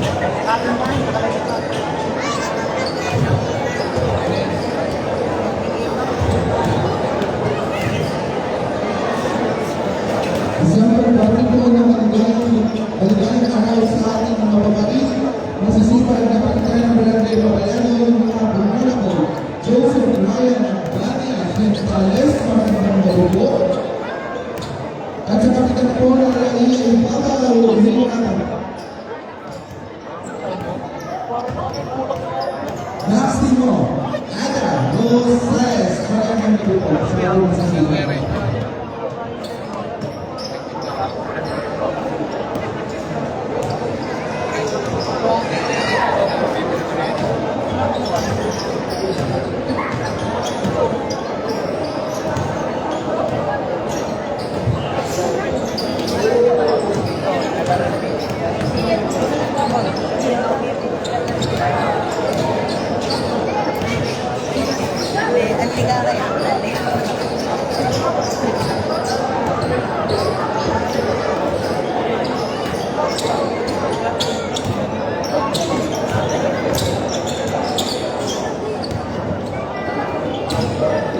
Isang pagbati po ng maligayang araw sa ating mga babae, masisipag na pagkain ng Barangay Babayano, mga pumula ko, Joseph Ryan Bani, Gonzales, mga Babubo, at sa kapitan po ng Raiya Ibaba, Maximo Ada Rosales, maraming po sa loob sa mga.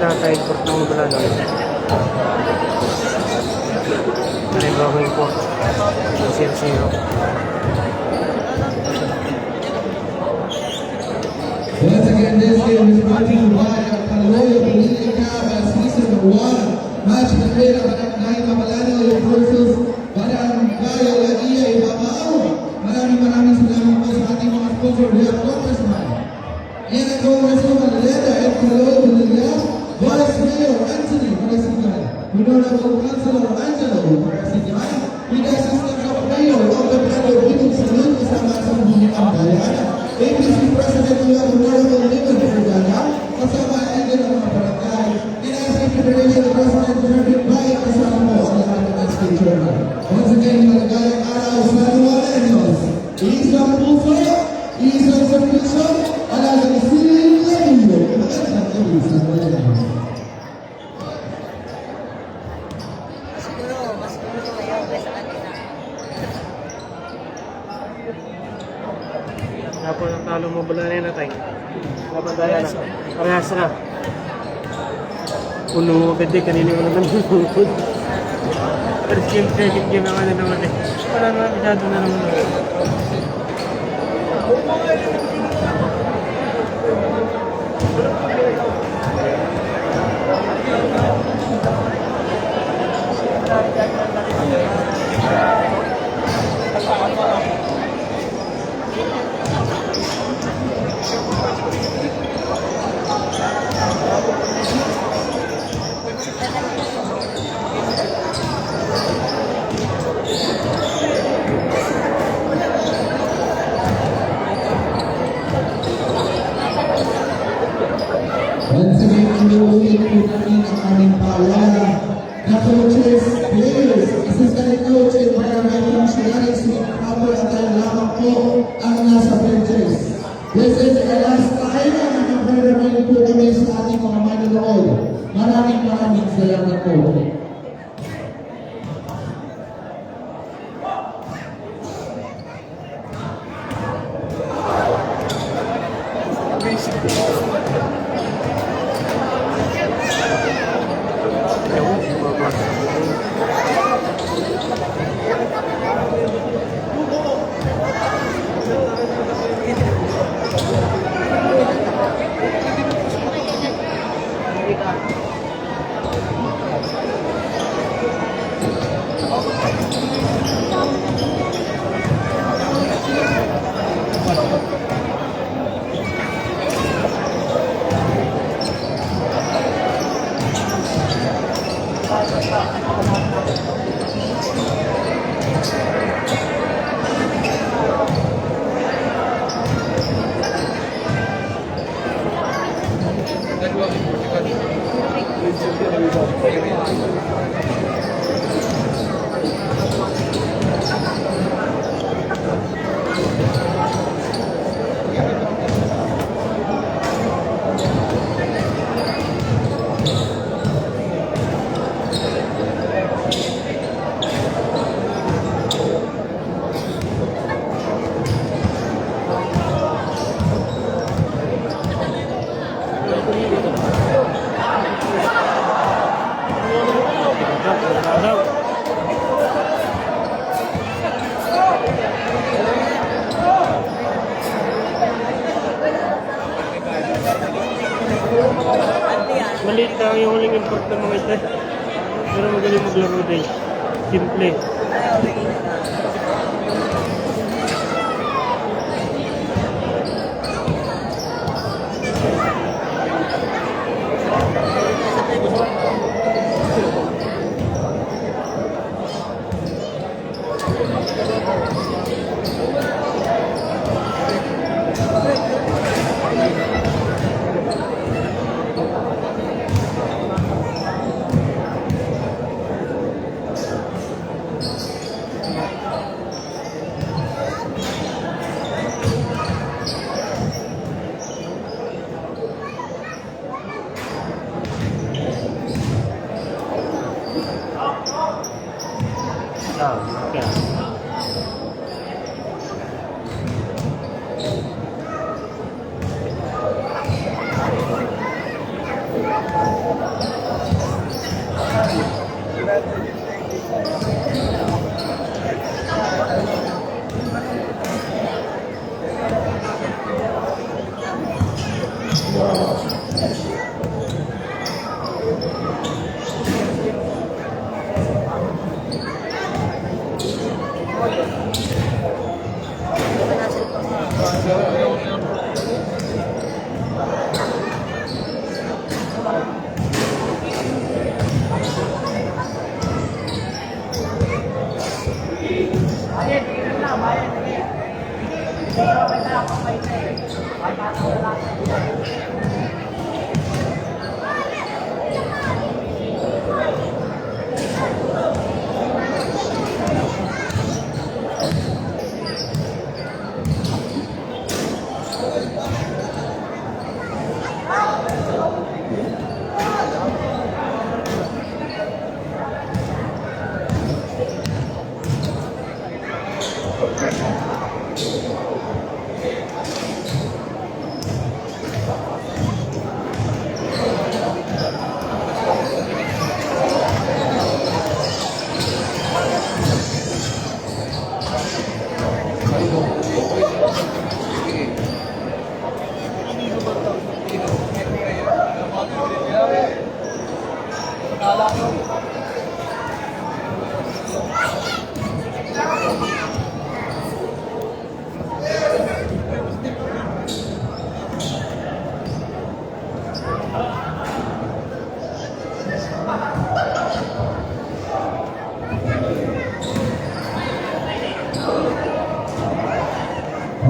Naka-import ng mabala na. Ano yung bago import? 0-0. Once again, this game is brought to you by Kaloyo Pilipinas Cup Season 1. Match between Barangay Mabalano versus Barangay Laiya Ibabao. Maraming salamat po sa ating mga sponsor. We have Congressman. Yan ang Congressman Leda at Kaloyo Pilipinas. Vice Mayor Anthony Marasigan. Honorable Councilor Angelo Marasigan. With the assistance of Mayor of the Brando Bidong Salud kasama sa Bunyang Bayan. APC President of the Honorable Ligon Fugana, kasama ang mga barangay. Inasay Federation President Jervin Bay, kasama mo ang lahat ng State Chairman. Once again, maligayang araw sa Nuwanenos. Isang puso, isang servisyon, alagang siling lemyo. Magandang gabi sa Nuwanenos. Tapos ang talo mo bala na yun natin. Kapandaya na. Parehas na. Puno mo pwede kanina mo naman. First game, second game naman na naman eh. Wala naman, masyado na naman. Once again, inuulit po namin ang aming paalala na coaches, players, assistant coach, and barangay functionaries with proper attire lamang po ang nasa benches. This is the last time na nakapag-remind po kami sa ating mga manonood. Maraming salamat po. maliit lang yung huling import ng mga ito. Pero magaling maglaro din. Simple.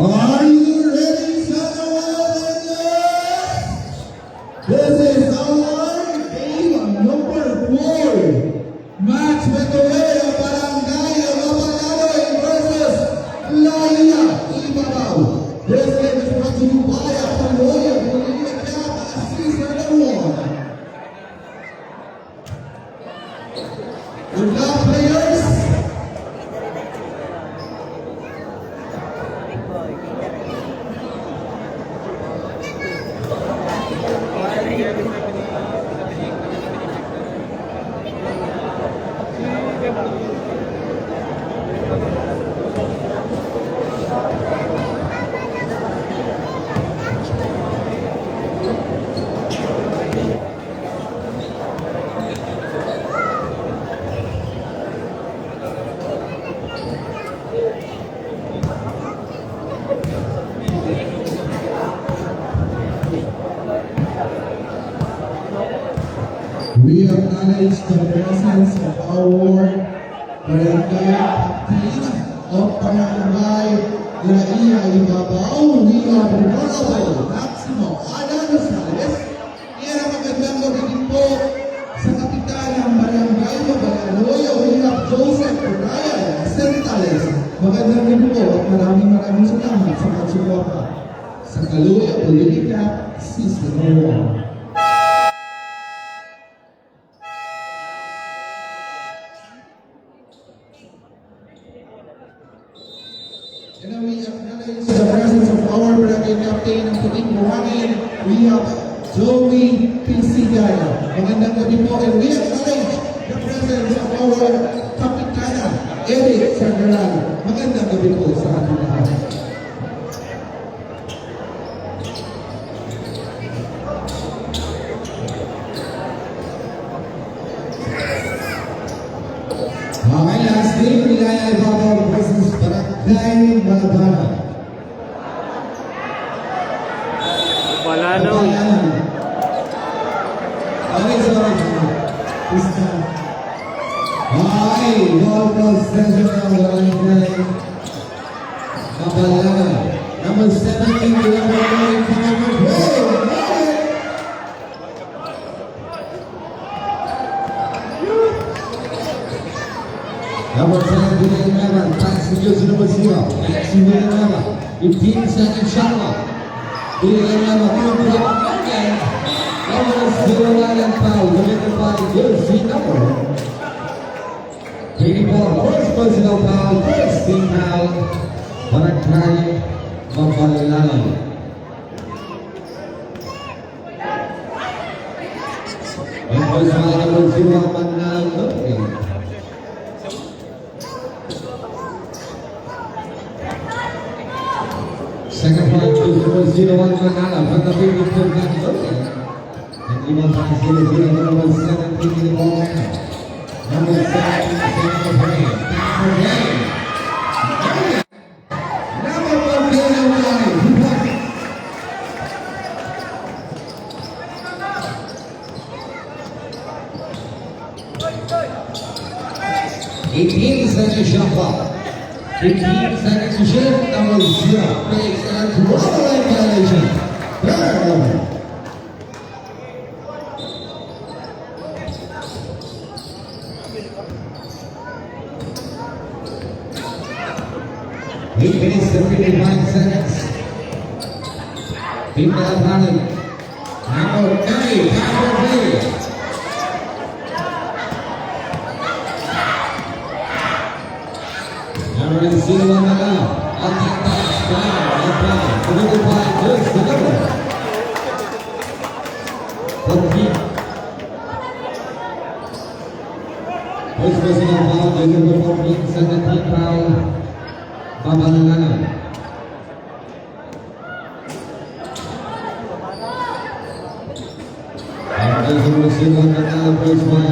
Are you ready, Salawan? This is our game number 4. Match with the winner, Barangay Mapalaloy versus Laia Ibabaw. This game is brought to you by Apaloya Bolivia Cap Season 1. Good luck, players. We acknowledge the presence of our barangay captain of Barangay Laia Ibabaw. We are Honorable Maximo Alan Rosales. Yan ang magandang gabi din po sa kapitan ng Barangay Mapalaloy. We have Joseph Ryan Sentales. Magandang gabi po at maraming salamat sa pagsuporta sa Kaluya Bolivia Season 1. And now we acknowledge the presence of our barangay captain ng Puting Buhangin. We have Joey Pisigaya. Magandang gabi po. And we acknowledge the presence of our Kapitana, Eric Sangaran. Magandang gabi po sa ating lahat. Dai Malabana. Balano. Number 17, Number 10, William passing to number 0. Next to William 15 seconds shot. William again. Number 0 and foul. Committed by jersey number 24. First personal foul. First team foul. Barangay Mabalalan. And first foul number 0 Manalo. Second point to 0-1 Manala from the big victor and even by 0-0 number 17 in the ball now. Number 17 second play. Number 1 player 18 seconds shot clock. 15 seconds to shoot, number 0. Breaks and rolling violation. Third over. Eight minutes and 55 seconds. People are running. Number 9, power play. Number 0 Manala. On the touchdown. Committed by Chris Deliver. First personal foul, number 14, 17 foul. Babalangana. After number 0 Manala, first one,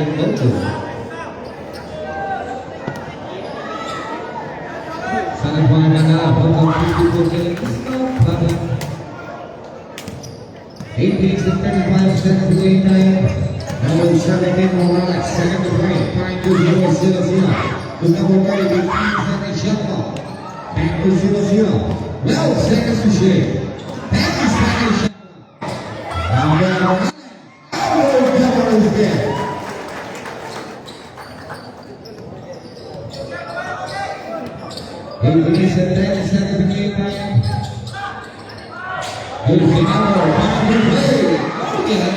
Doctor. Eight minutes and 35 seconds to game time. Number 17 Morales, second to play. 5-0, to number 30, 15 seconds shot clock. Back to 0-0. 12 seconds to shoot. 10 seconds shot clock. Number 9. Cover is there. Eight minutes and 10 seconds to game time. Here's the number, power play. Again.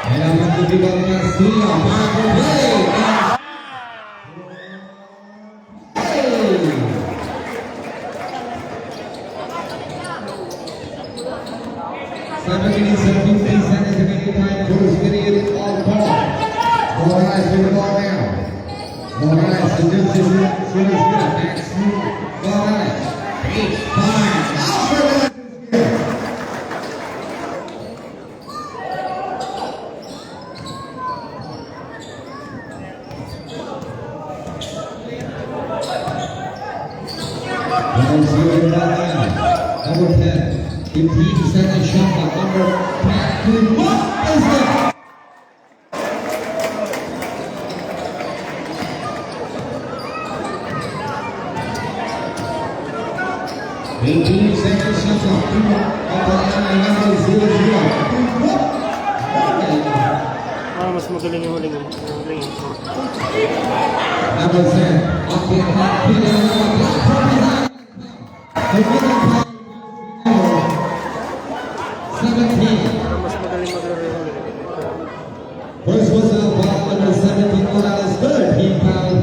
And I'm going to give up Castillo, power play. 7 minutes and 15 seconds to make time. First period all ball. Morales with the ball now. Morales against his next move. Morales. 8-5. Number 10, 15 seconds shot clock. Number 10, what is that? Seconds shot clock. Number 0-0. Mas magaling yung huling. Number 10, okay, Mas magaling maglaro yung huling. First was a ball number 17 Morales, third team foul.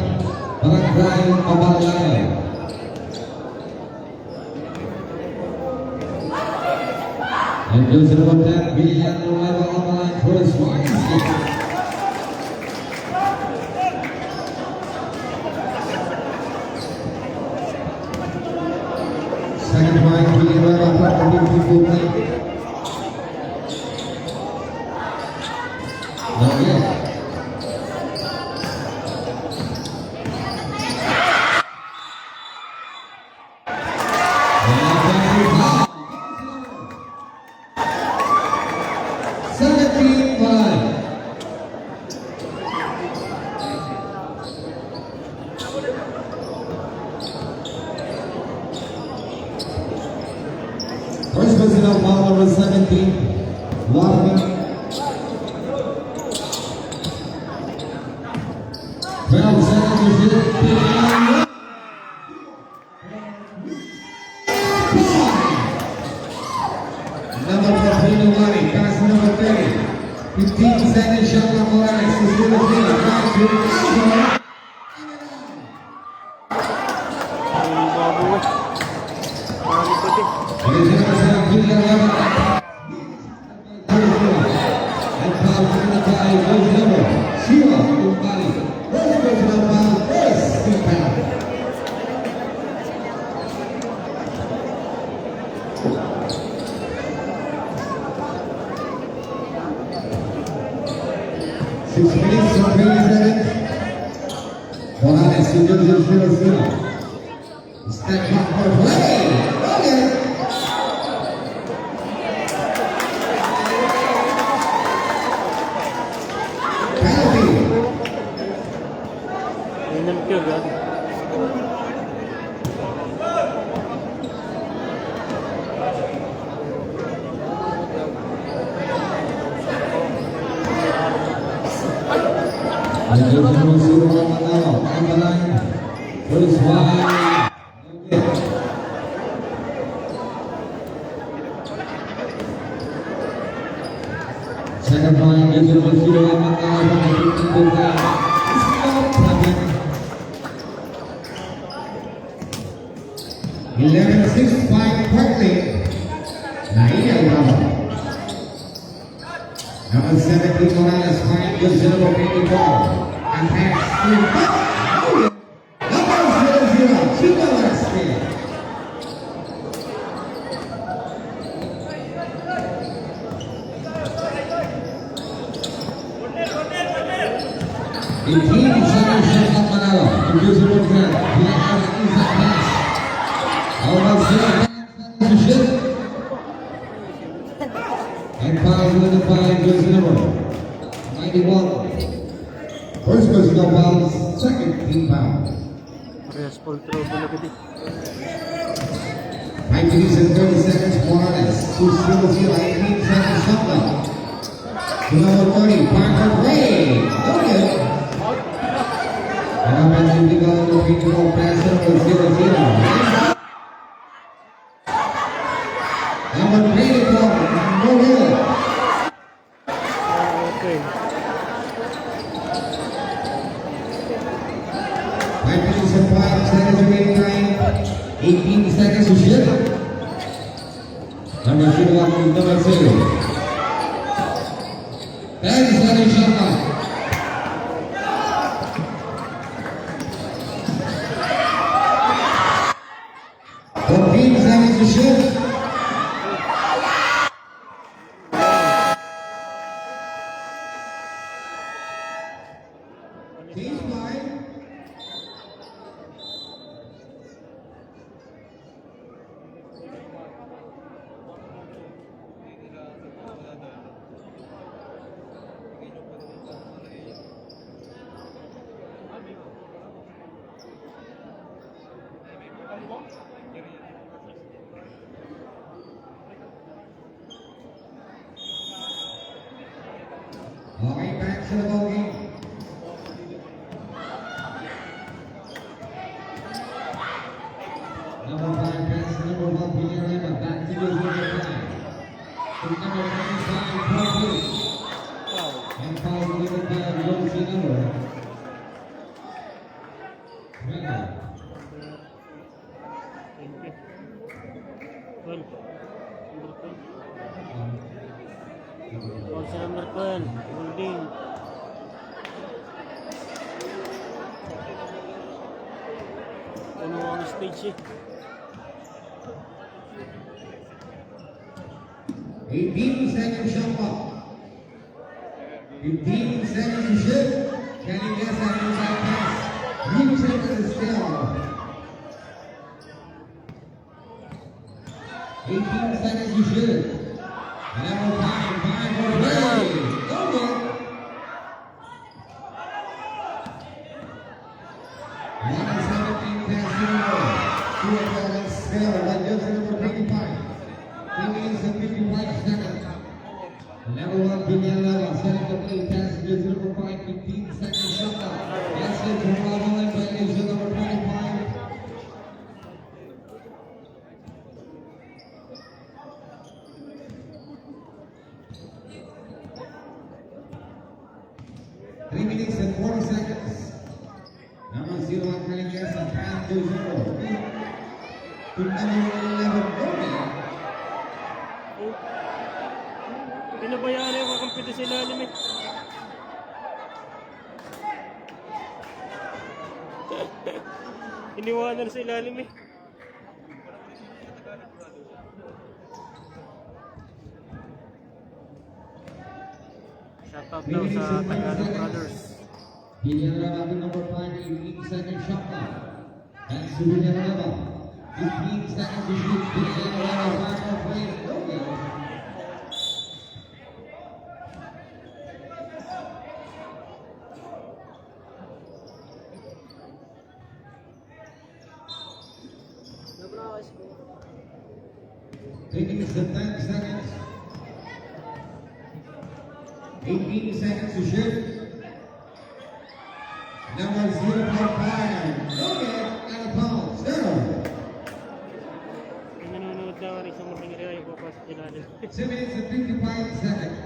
Barangay Mabalalan. And goes to number 10, William Nueva on the line for his one. Second point, William Nueva for the 54 play. Not yet. First personal foul number 17. Warning. 12 seconds to shoot. Number 14, Wari. Pass number 30. 15 seconds shot clock for Alex. To shoot the field. Right to the Ang bago. Marami pa din. And foul committed by coach number Sheila Kumbali. First personal foul, first team foul. Six minutes and 20 seconds. Morales to Joseph Sheila. Step back for play. Okay. Penalty. Ayun ang pure, ah. And Joseph Rosero on the line. First wide. Okay. Second line, Joseph Rosero on the line from the 15th line. Stop. 11-6 Parkley. Naia Bravo. Number 17 Morales find gives number 24. And pass to number 0-0. Chico Lasky. The team seconds shot of Manalo. Invisible threat. The other is a pass. Almost 0 to shoot. And foul with the five goes number 91. First personal foul, second team foul. Parehas full throw na agad eh. 5 minutes and 30 seconds, Morales. 2-0, 18 seconds, shot clock. To number 30, Parker Ray. Okay. And offensive rebound, the free throw pass number 0-0. Number 24, Mohill. Okay. 5 minutes and 5 seconds remaining time. 18 seconds to shoot. Number 0 number 0. 30 seconds shot clock. 14 seconds to shoot. Team five. Okay, back to the ball game. Number 5 pass, number 1 Villarreal, back to the number 5. To number 25, Parkley. And foul committed by Rosie number 20. Thank you. 12. Number 12. Foul sa number 12. Holding. Ano ang stage eh? 18 seconds shot clock. 15 seconds to shoot. Can you guess that inside pass? You take it still. 18 seconds to shoot. Number 5 for Ray. Over. One and 17 pass to number 2 still. That gives number 25. to number 11, Roman. Oh. Pinabayaan na yung kakampi sa ilalim eh. Iniwanan sa ilalim eh. Shoutout daw sa Tagalog Brothers. Pinarama to number 5, 18 second shot clock. And Pinarama, 15 seconds to shoot. Pinarama, final play, Roman. Taking us to 10 seconds. 18 seconds to shoot. Number 0.5. Roman out of bounds. Zero. Yung nanonood na rin sa muling area yung papasok sa ilalim. 2 minutes and 55 seconds.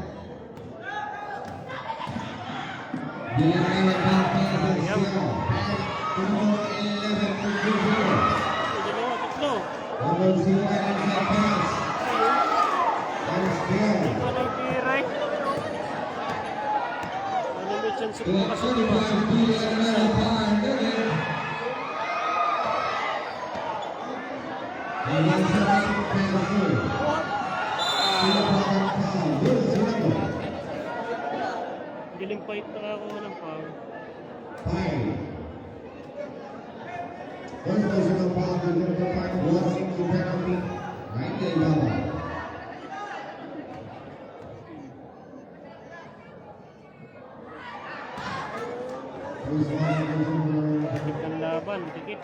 Biyaya back pass and zero. To number 11 for Brazil. Dalawa, tatlo. Number 0 and that pass. And still. Ito lang tiray. Ano may chance To kung the makasok 25 ba? Biyaya Roman. Roman. And that's the right pass through. Galing fight na ako ng foul. First personal foul to number 5 was into penalty. Right there, Baba. First one goes over. Dikit ng laban, dikit.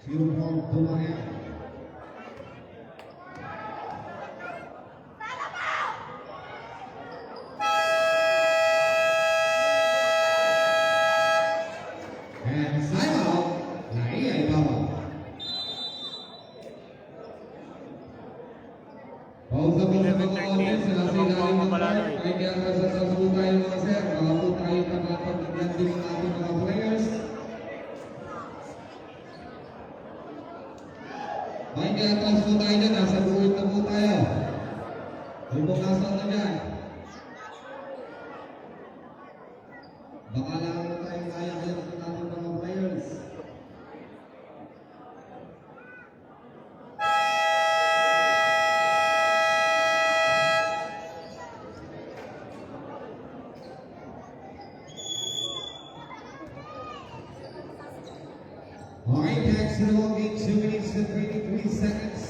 Zero point to Maria. And timeout. Naiya Baba. Pausa po sa mga audience na sa ilalim ng park. Ay kaya kasasasubo tayo mga sir. Baka po tayo nakapagigyan din ng ating mga players. Ay kaya taas po tayo dyan. Nasa buwit na po tayo. Ay po kasal na dyan. Baka lang na tayong kaya-kaya ng ating mga players. Alright, next to the ball game, 2 minutes and 33 seconds.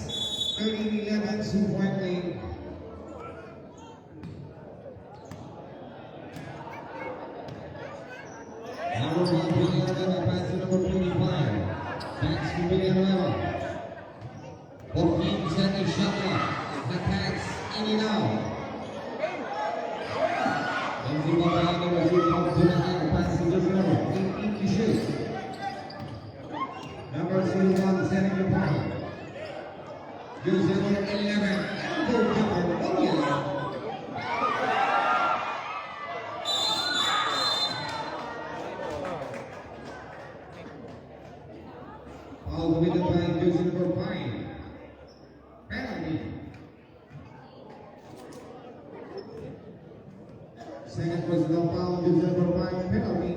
13-11, 2-point lead. Number 1, Villanueva, pass to number 25. Backs to Villanueva. 14-second shot clock. Attacks in and out. And the ball down number 2 comes to the line. Pass to Villanueva. 18 to shoot. Number 01, setting the point. Gives it number 11. Elbow cover, Williams. Foul committed by jersey number 5. Penalty. Second personal foul, jersey number 5, penalty.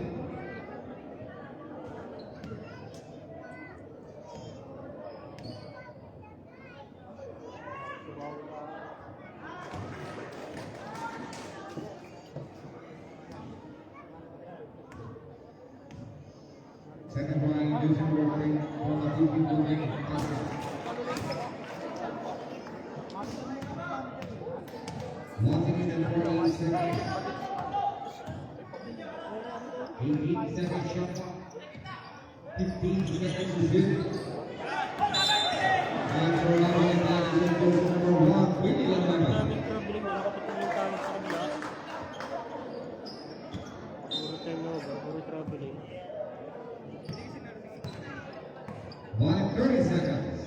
Second one, jersey number 3, from the PP to make One minute and 48 seconds. 18 seconds shot clock. 15 seconds to shoot. And for another advantage, jersey number 1, Willie Lamela. Daming traveling, wala ka pa yung tawag sa kabila. Puro time over, puro traveling. 1 and 30 seconds.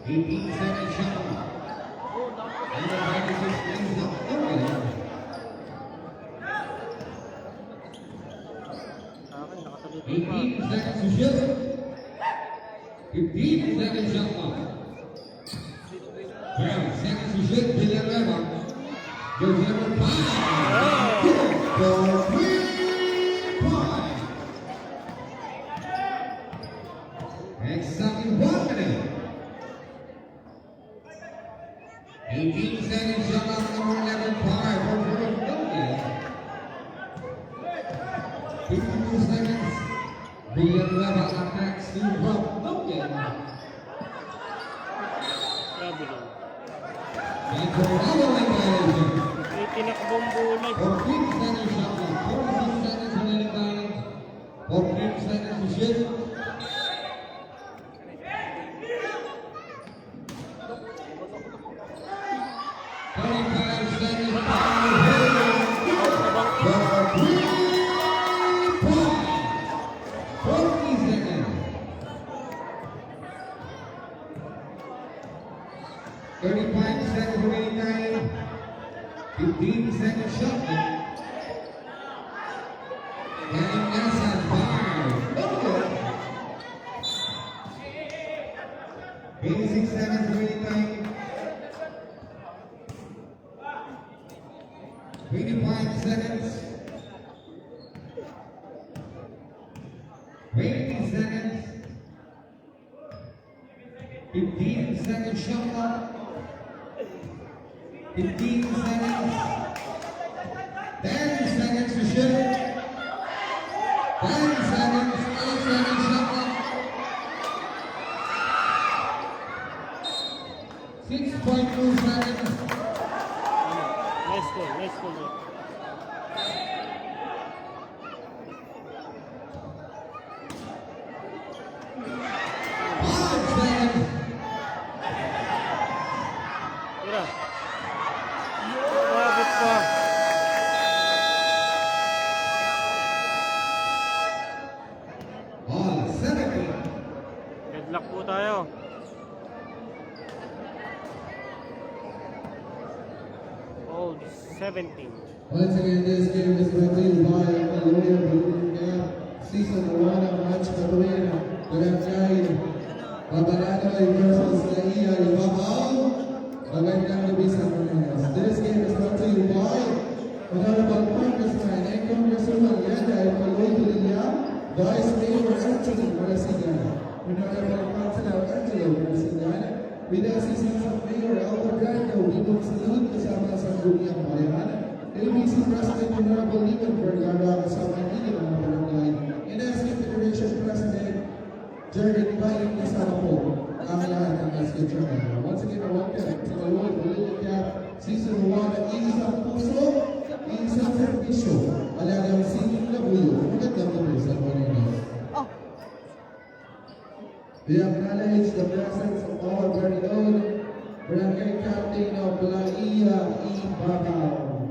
18 seconds shot clock. And the advantage is up. Sa akin, nakasalit pa. 18 seconds to shoot. 15-second shot clock. 12 seconds to shoot. Villanueva goes number 5. Good for 3 points. Exactly 1 minute. 18 seconds shot clock number 11. 5 for Philadelphia. 52 seconds. Villanueva attacks to drop. Grabe lang. And for following violation. May tinakbong bulag. 14 seconds shot clock. 46 seconds remaining time. 14 seconds to shoot. 35 seconds. For 3 points. 40 seconds. 35 seconds remaining time. 15 seconds shot clock. And that's a 5. Okay. 86 seconds remaining time. 25 seconds. 20 seconds. 15 seconds shot clock. 15 seconds. 10 seconds to shoot. 10 seconds. 8 seconds shot clock. 6.2 seconds. Nice goal, nice goal. 5 seconds. Tira. Labit pa. All 70. Deadlock po tayo. All 17. Once again, this game is brought to you by Aloya Blue Cap, Season 1 of Match Cabrera, Barangay, Babalado versus Laia, Ibabaw, Magandang Gabi sa Manas. This game is brought to you by Honorable Congressman and Congresswoman Yanda Aloy Tulilla, Vice Mayor Anthony Marasigan, Honorable Councilor Angelo Marasigan, with the assistance of Mayor Aldo Brando, we will salute kasama sa Guniang Bayan, ABC President Honorable Liman Vergara kasama hindi ng mga barangay, and SK Federation President Jerry Bayan kasama po ang lahat ng SK Chairman. Once again, welcome to the Lord Political Cap Season 1 at Isang Puso, Isang Servisyo, Alagang Singing Labuyo. Magandang gabi sa Panginoon. We acknowledge the presence of our very own Barangay Captain of Laia, Ibabaw,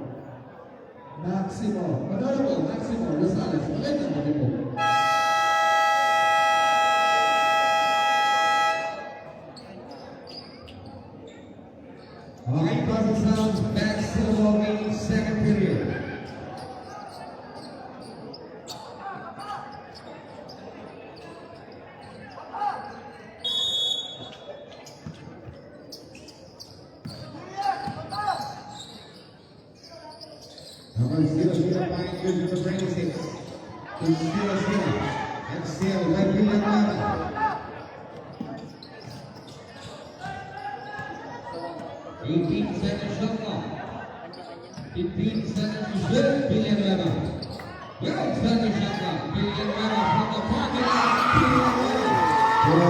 Maximo, Honorable Maximo Rosales. Magandang gabi po. Okay, Puzzle Sounds back to the ball game, second period. Number 0, Pine Good, number 26. It's 0. That's still by Villanueva. 18 seconds shot clock. 15 seconds to shoot. Villanueva. 12 seconds shot clock. Villanueva from the parking lot. Villanueva. For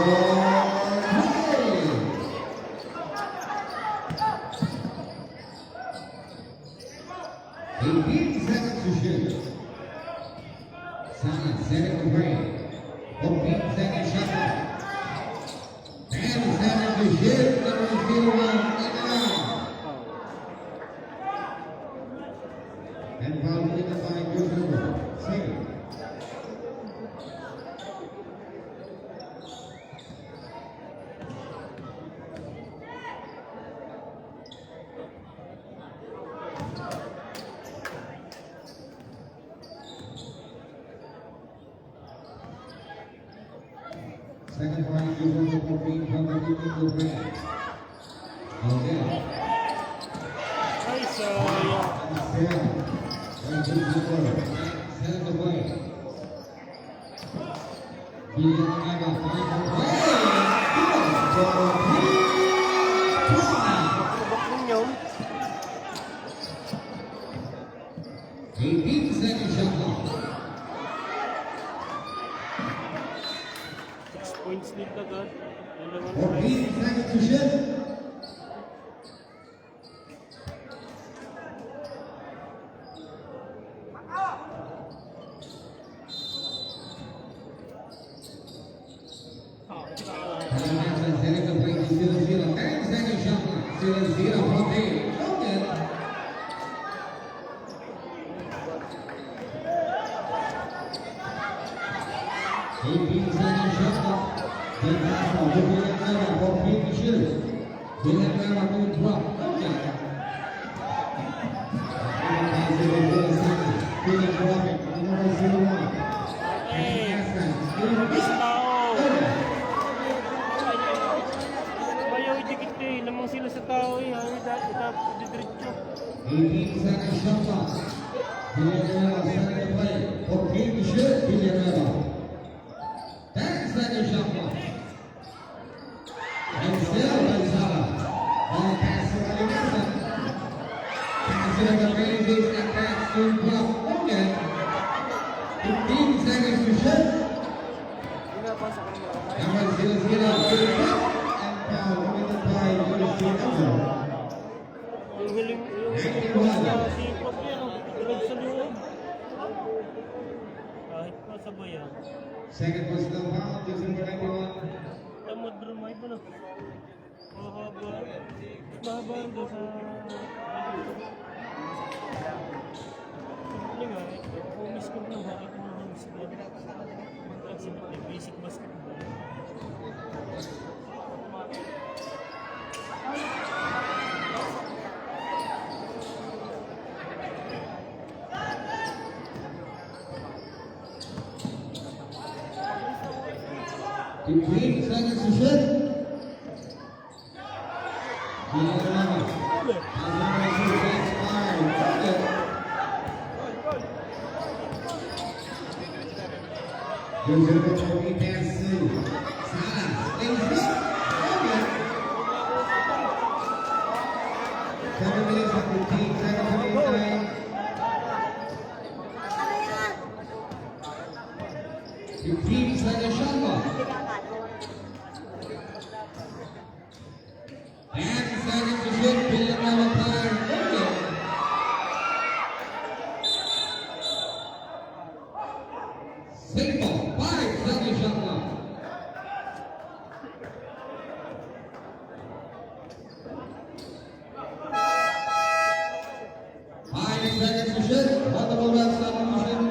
18 seconds to shoot. Sana, second break. 14 seconds shot clock. 10 seconds to shoot. Number 01. And foul committed by Goose number 6. Second point, user number 3 from the team to Brad. Okay. Ay, sayang. Send away. Villanueva final play. Lubak ninyo. 18-second shot clock. 6 points lead agad. 14 seconds to shoot. Seconds to play, still 0. 10-second shot clock. Still 0 from there. Okay. Second shot clock. Then pass on to Villanueva for free to shoot. Villanueva to drop. Okay. Miss tao. Bayaw idikit eh. Lamang sila sa tao eh. Ayaw didiretso. 18-second shot clock. Villanueva setting the play for free to shoot. Villanueva. 10-second shot clock. And still Gonzala. Ball pass to Alimensa. Pass it on the ranges and pass to Buck. Okay. 15 seconds to shoot. Number 0-0. And foul committed by USC Emerald. Yung hiling sa sipot yan. Tulad sa loob. Kahit pa sa bayan. Second personal foul, just number 91. Tamad brumay ba na? Mahaba. Mahaba doon sa... Simple nga eh. Pumis ko na bakit mo naman sila. Simple, basic basketball. Between seconds to shoot. Villanueva. User number 14 pass to Salas. Things up. Okay. 7 minutes and 15 seconds remaining. 15-second shot clock. 10 seconds to shoot. Villanueva fire. Okay. Single. 5-second shot clock. Five seconds to shoot. Multiple ref substitution.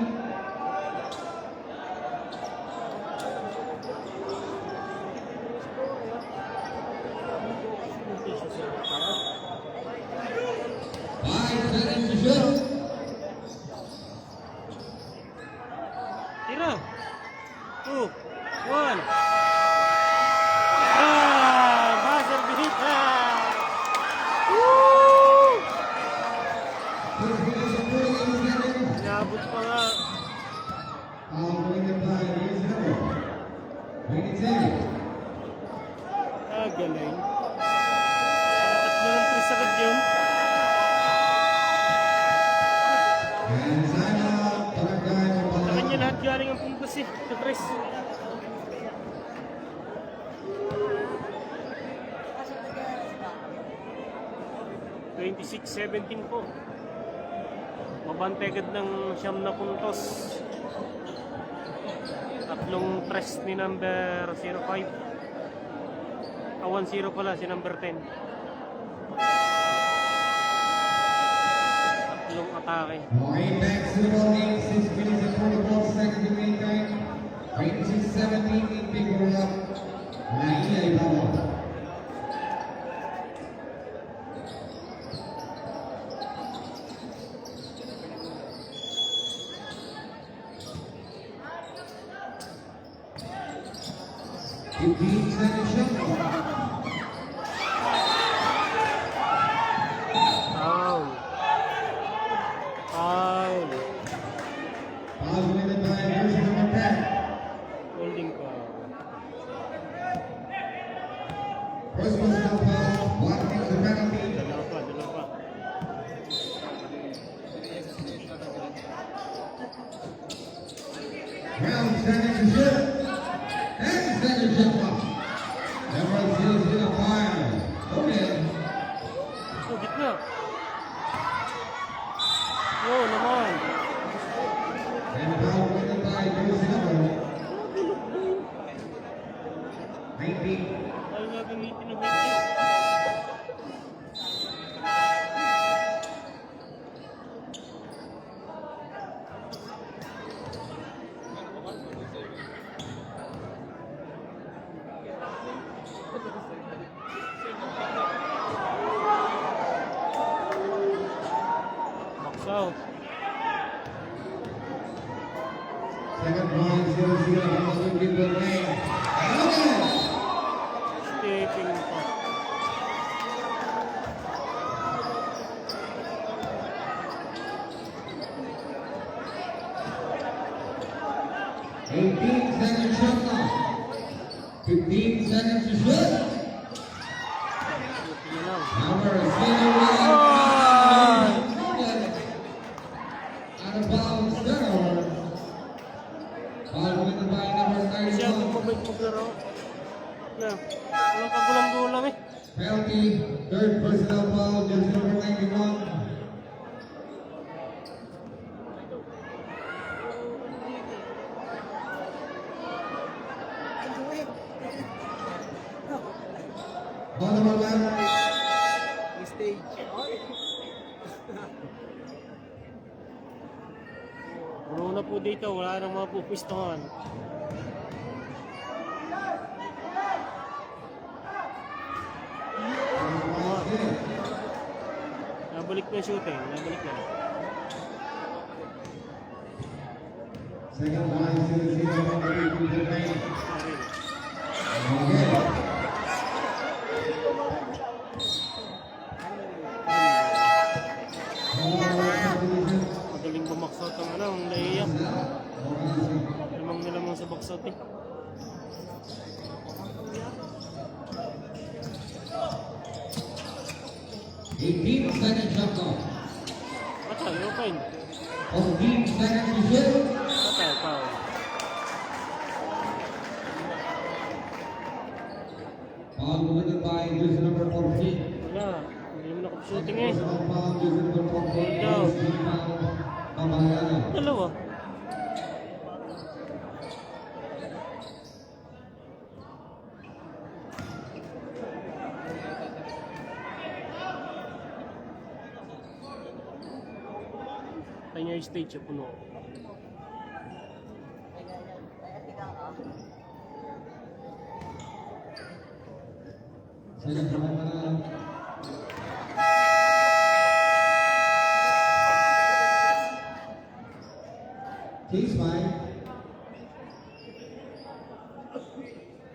Tira. 2, 1. Buzzer beat. Woo! Inabot pa nga. Galing. Tatlo ng tris agad yun. Sa kanya lahat galing ang puntos eh. Sa tris. (26-17) po. Mabante agad ng siyam na puntos. Tatlong tres ni number 05. 1-0 pala si number 10. Tatlong atake. Way back to the ball game, 6 minutes and 44 seconds remaining time. 26-17 in figure up. Laia Ibarra. seconds shot clock. Foul. Foul. Foul committed by jersey number 10. Holding foul. First personal foul, one extra penalty. Dalawa pa, dalawa pa. Round seconds to shoot. 10 seconds shot clock. Emerald Hills in a fire. Okay. Oh, gitna. Oh, naman. And foul committed by jersey number 19. Ayaw nga gamitin ng medyo. Box out. Second round, 0-0 from the Wimbledon lane. Okay. Stepping pa. Eighteen seconds shot clock. 15 seconds to shoot. Buti na lang. Number 0. Out of bounds, turnover. Foul committed by number Kasi ako 31. mabait maglaro. Na, walang kagulang-gulang eh. Penalty, third personal foul, jersey number 91. Ball number 1. Stage. Puro na po dito, wala nang mga pupistohan. Nabalik na yung shooting, nabalik na. Second line, 0-0 from the Wimbledon lane. Narin. Okay. Magaling bumaksot ang ano, ang layup. Lamang na lamang sa baksot eh. Eighteen seconds shot clock. Patay, open. 14 seconds to shoot. Patay, foul. Foul committed by jersey number 14. Wala, hindi naman ako shooting eh. Personal foul, jersey number 14. No. First foul, Pabayana. Dalawa. Kanya yung stage yung puno. Second foul na. Case 5.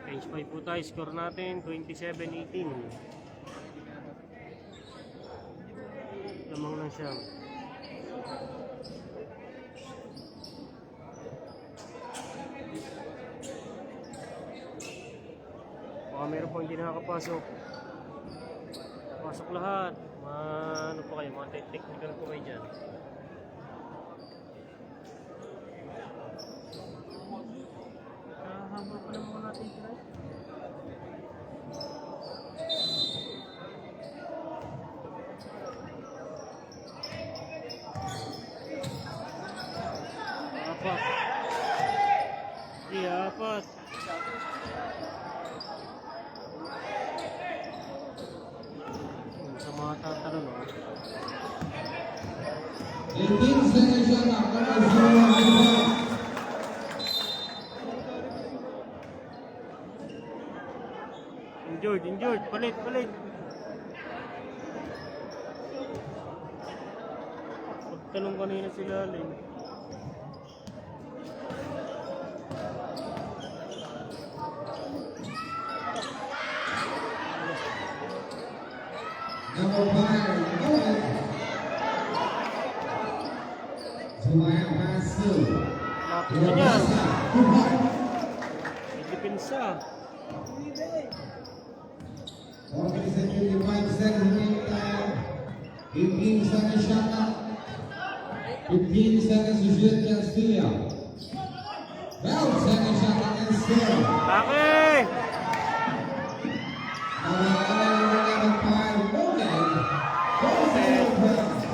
Range 5 po tayo. Score natin 27-18. Lamang lang siya. Baka meron po hindi nakakapasok. Pasok lahat. Ano po kayo? Mga technical po kayo dyan. Haba pa naman natin try. Apat. Apat. Sa mga tatanong, 18 seconds shot clock. Number 0. Injured, palit. Pagtanong kanina sila, Len. Number 5, Owen. Sumaya pass to Lapit na niya. Rosa. 2 points. May depensa. 4 minutes and 55 seconds remaining time. 18 seconds shot clock. 15 seconds to shoot Castilla. 12 seconds shot clock and still. Taki! Number 5, Owen.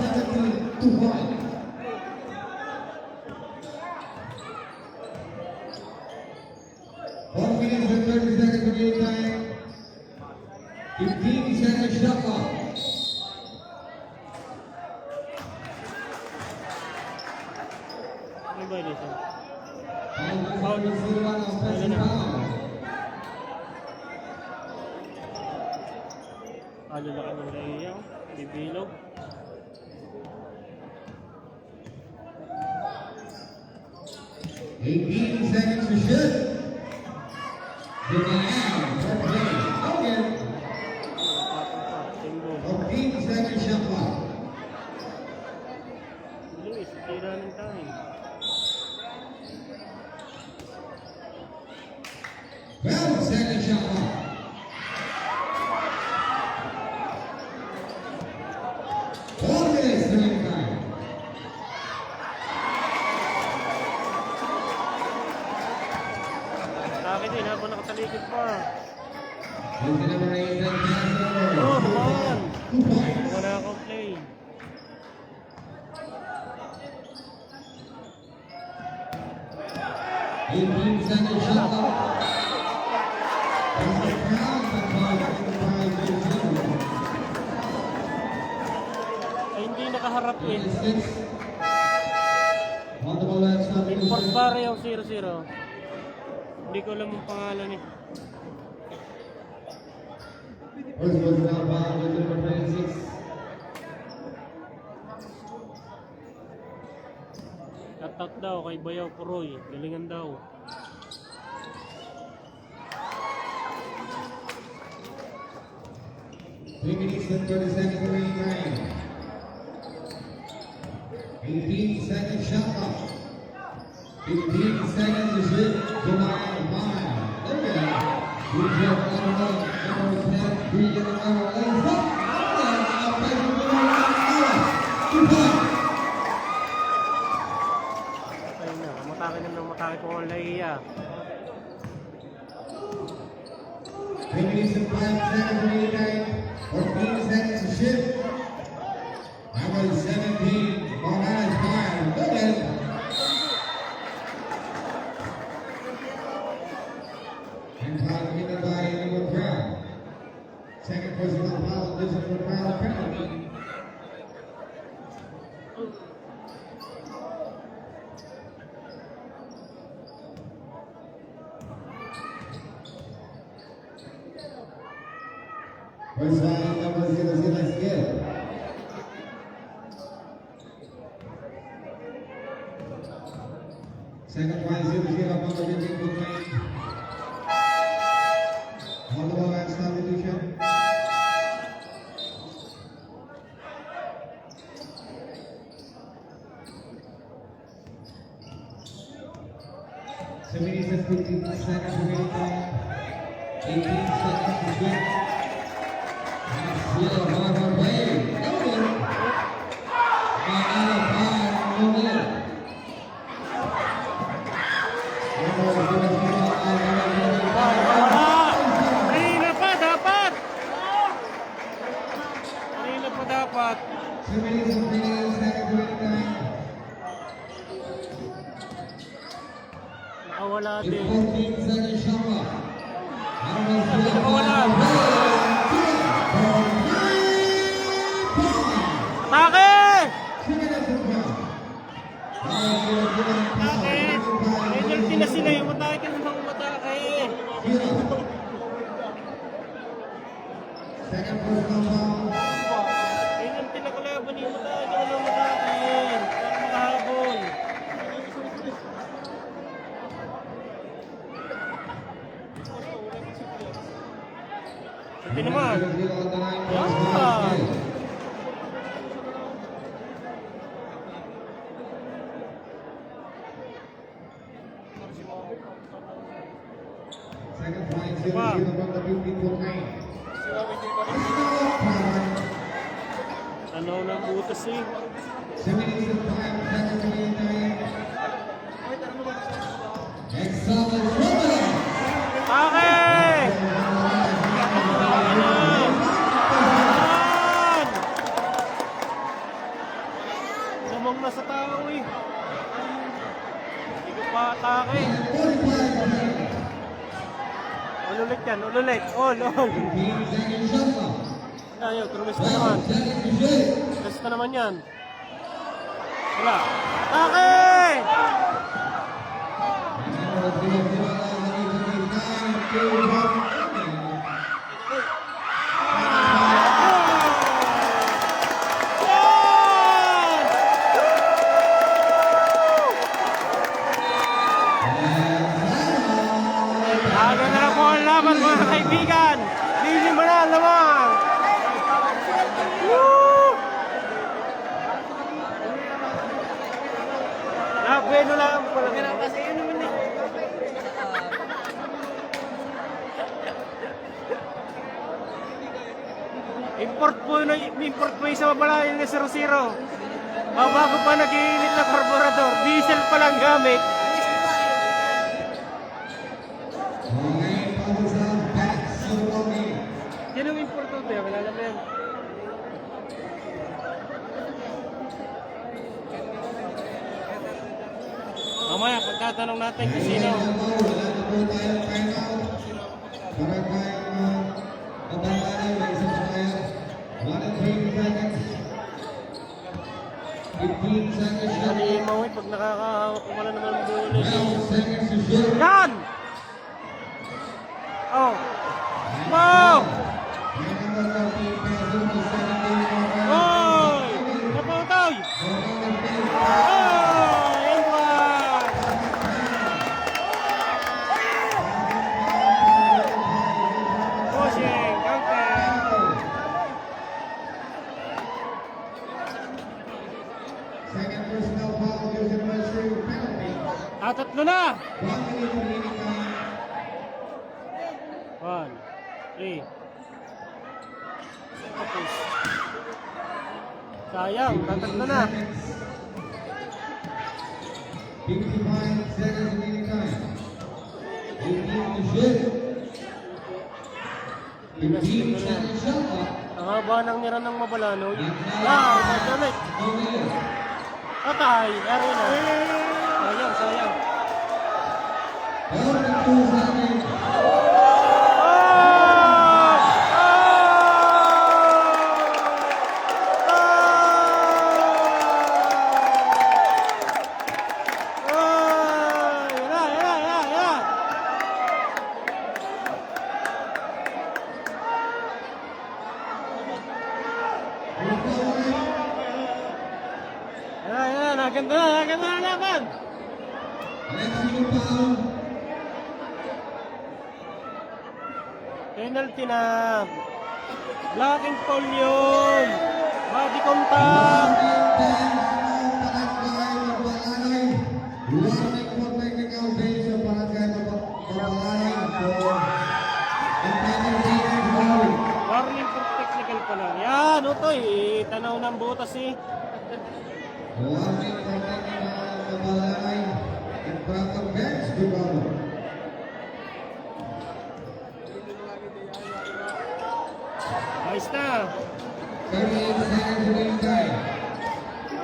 17, 2 points. 4 minutes and 30 seconds remaining time. 15 seconds shot clock. Ano ba dito? Foul is 0-1 offensive foul. Laki ng Leia. Bibilog. Eighteen seconds to shoot. Denial. For play. Owen. Timbol. 14 seconds shot clock. Luis, tira ng time. 12 seconds shot clock. Four minutes remaining time. Taki din habang nakatalikod pa. With the number 8 and pass Oh, over. man! 2 points. Wala akong play. 18 seconds shot clock. There's a foul that calls by Beijing. Ay, hindi nakaharap eh. 26. On the ball at Import substitution. pare yung 0-0. Hindi ko alam ang pangalan eh. First was now foul with number 26. Attack daw kay Bayaw Puroy. Galingan daw. Three minutes and 30 seconds remaining time. 18 seconds shot clock. 15 seconds to shoot. July 5. Look at that. Good job on the run. Number 10, 3 in the hour. Lays up. And offensive rebound. 2 points. Ayun na. Matake na ng matake po ang Leia. 3 minutes and 5 seconds remaining time. 14 seconds to shoot. Number 17, Morales 5. Look at it. And foul committed by number 12. Second personal foul, this is for foul penalty. First foul number 00 skill. Second foul 00 upon the Beijing Goodwin. On the ball at substitution. So minutes and 15 seconds remaining time. 18 seconds to shoot. And still Harvard Bay. No good. Out of 5, no good. Kanina pa dapat! Kanina pa dapat. 2 minutes and 28 seconds remaining time. Nakawala With din. 14 seconds shot clock. Nakawala. Take! Atake! Penalty na sila yung matake ka naman matake. Second personal foul. Penalty na kalaban yung matake ka naman matake. Para makahabol. Ito naman. Yan. Second point, Wow. 0 from the 54 lane. Ano ng butas eh. 75 seconds remaining. Excellent running. Okay! Yan! Lamang na sa tao eh. Hindi ko pa atake. 45 Ulit yan, ulit. All. 15 seconds shot clock. Ayaw, trumis na naman. 12 seconds to shoot. Test na naman yan. Wala. Atake! Aga na lang po ang laban mga kaibigan. Lili mo na lamang. Woo! Bueno lang pala. Kasi yun naman eh. Import po yung sa babalayan na 0-0. Bago pa nag-iinit na karburador. Diesel pa lang gamit. Yan ang import to. Kilala mo yan. Mamaya, pagtatanong natin kung sino. Ano yung mawin pag nakakahawak ko wala naman ang bulo. Yan! Oh! Wow! Oy! Napautoy! Oh! Yan ba? Pushing! Counter! Second personal foul gives him a shooting penalty. Tatatlo na! 1 minute remaining time. 1, 3. Tapos. Sayang, tatatlo na. 55 seconds remaining time. 18 to shoot. 15 seconds shot clock. Ang haba ng nira ng Mabalanoy. Ulit. Patay, ero na. Sayang. 42 seconds. Naganda na laban. Next shooting foul. Penalty na. Blocking foul yun. Body contact. Warning for technical pala. Yan, utoy. Tanaw ng butas eh. Ayos na. 38 seconds remaining time.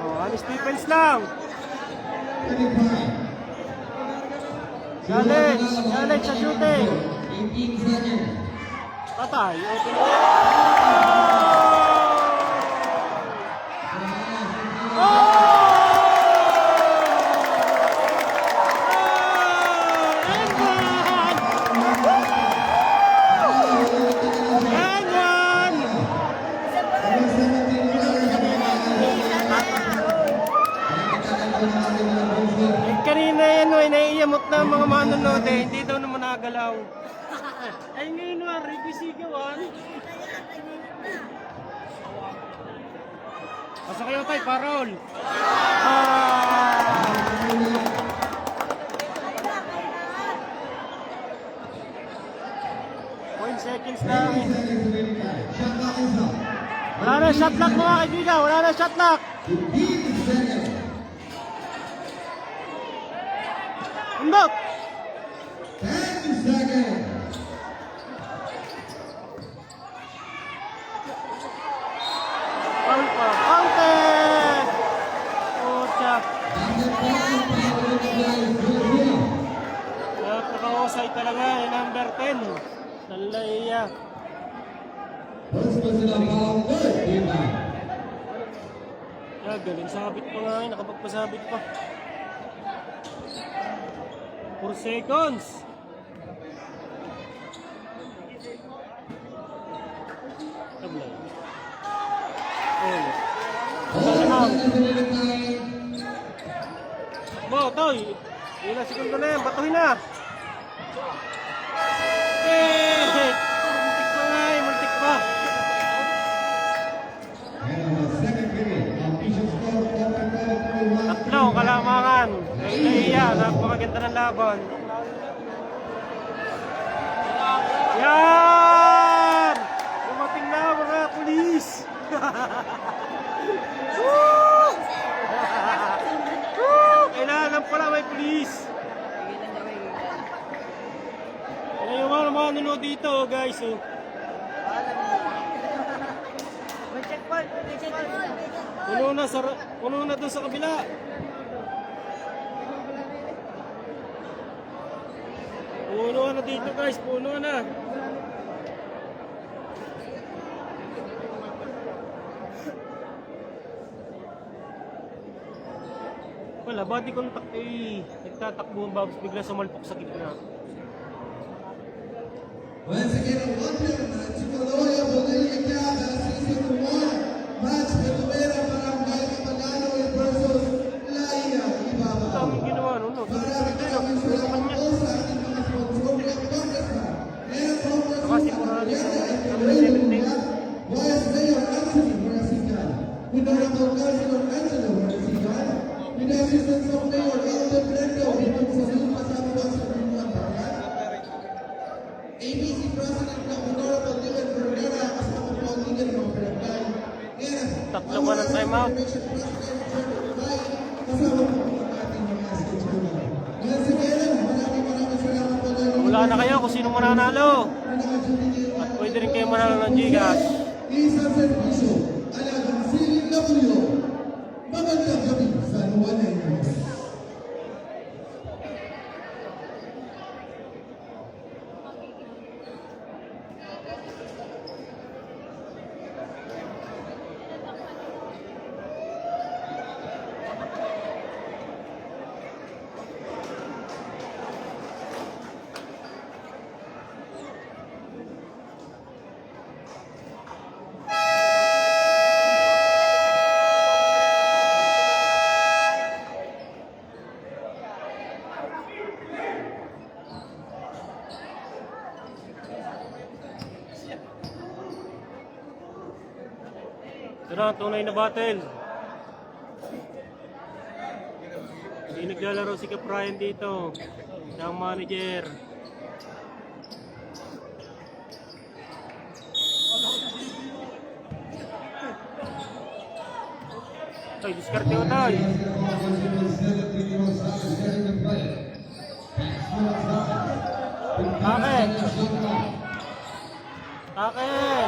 Oh, honest defense lang. 35. Challenge sa shooting. 18 seconds. Patay. Open. Kanina yan o, naiiyamot na ang mga manonood eh. Hindi daw naman nakagalaw. Ay ngayon, requisigawan. Pasa kayo tayo, parol. Ah! 1 seconds lang. 20 seconds remaining time. Shot clock is up. Wala na shot clock mga kaibigan. Wala na shot clock. 15 seconds. Undok. 10 seconds. Foul pa. Counted. Pucha. Basket point, power in the play, Filipino. Nakakausay talaga yung number 10. Nalaya. First personal foul, third team foul. Galing sabit pa nga yun. Nakapagpasabit pa. 4 seconds. Tablay. All seconds remaining time. Bo, Toy. Ilang segundo na yan. Batuhin na. Eh! Muntik pa nga eh. Muntik pa. And on the second period, official score, open goal, 31. Tatlo, kalamangan. Naiya, napakaganda ng laban. Yan! Dumating na mga pulis! Woo! Woo! Kailangan pala may pulis! Kaya yung mga nanonood dito, guys. Oh. Puno na doon sa kabila. Puno na dito guys, puno na. Wala, body contact eh. Nagtatakbo ang Babs, bigla sumalpok sa gitna. Once again, welcome to Maloya Bonilla Cava Season 1 match Betumera Barangay Kapagano versus Laia Ibaba. Ang ginawa no? Maraming salamat po sa ating mga sponsor ng Congressman and Congresswoman Vice Mayor Anthony Marasigan, Honorable Councilor Angelo Marasigan, with the assistance of Mayor Alden Brendo, Bimong Sasun Pasama sa Binuan Barangay, ABC President ng Honorable Dylan Ferreira, kasama po ang leader ng barangay. Tatlo ba ng time out? Kasama po ang ating mga stakeholder. Once again, maraming salamat po dahil Wala na kayo kung sino mananalo. At pwede rin kayo manalo ng Gcash. Isang servisyo, alagang CW. Magandang gabi sa Nuwanenos. Ito na ang tunay na battle. Hindi naglalaro si Caprian dito. Siya ang manager. Ay, diskarte mo tayo. Akin! Akin!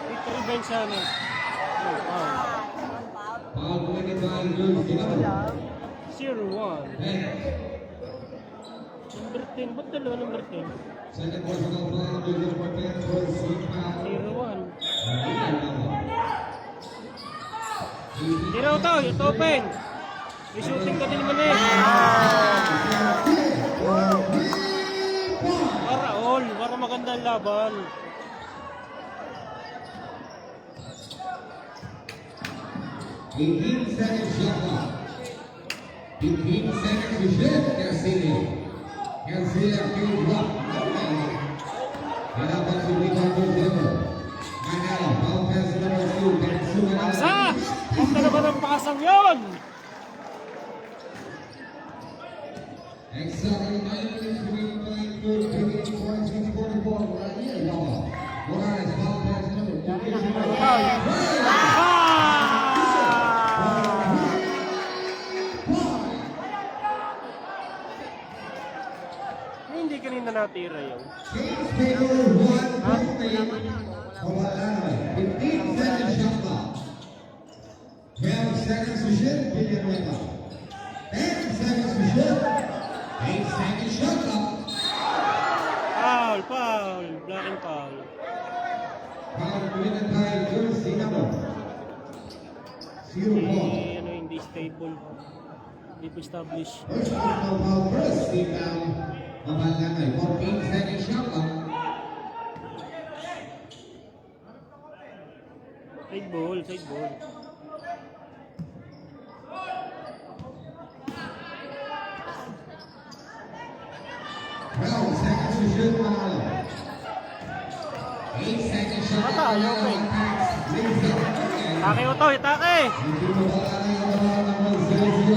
Victory bench sana. Foul committed by Luis Ginapo. 0-1. Number 10. Ba't dalawa number 10? Second personal foul, Luis Martin for sweep foul. 0-1. Hero to, ito open. May shooting ka din naman eh. Para all, para maganda ang laban. Seconds shot clock. 15 seconds to shoot, Garcia. Garcia gave up. Hinapan si Rico Cordero. Manalo, foul pass number 2. Bensuga na. Pasa! Huwag na naman ang pasang yun! Exactly 9 minutes to be playing good. 28 points, 44. Right here, y'all. Morales, foul pass number 2. Hindi kanina natira yun. James Taylor, 1 point. Kawalan, 15 seconds shot clock. 12 seconds to shoot, Villanueva. 10 seconds to shoot. 8 seconds shot clock. Foul! Black and foul. Foul committed by jersey number 0 ball. Hindi stable. Hindi po established. First personal foul, first team down. Kawalan, 14 seconds shot clock. Side ball. 12 seconds to shoot, Manalo. 8 seconds shot clock. Ayaw pa eh. Leads up again. Take o to, itake! Hindi mo wala na yung mga number 0-0.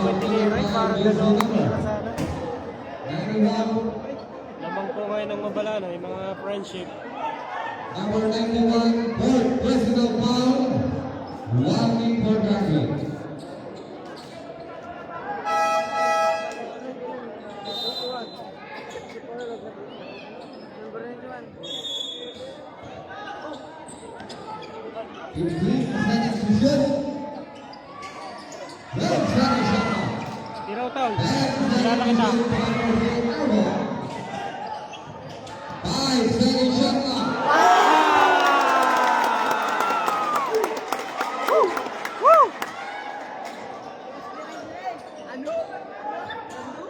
Pwede nila rin, parang dalawang tira sana. 91. Lamang po ngayon ng mabalano, yung mga friendship. Number 91, third personal foul. 1 win for Dragon. Seconds to shoot. 12 seconds shot clock. Tiraw tao. 10 Kilala seconds kita. to shoot. 5 seconds shot clock. Woo!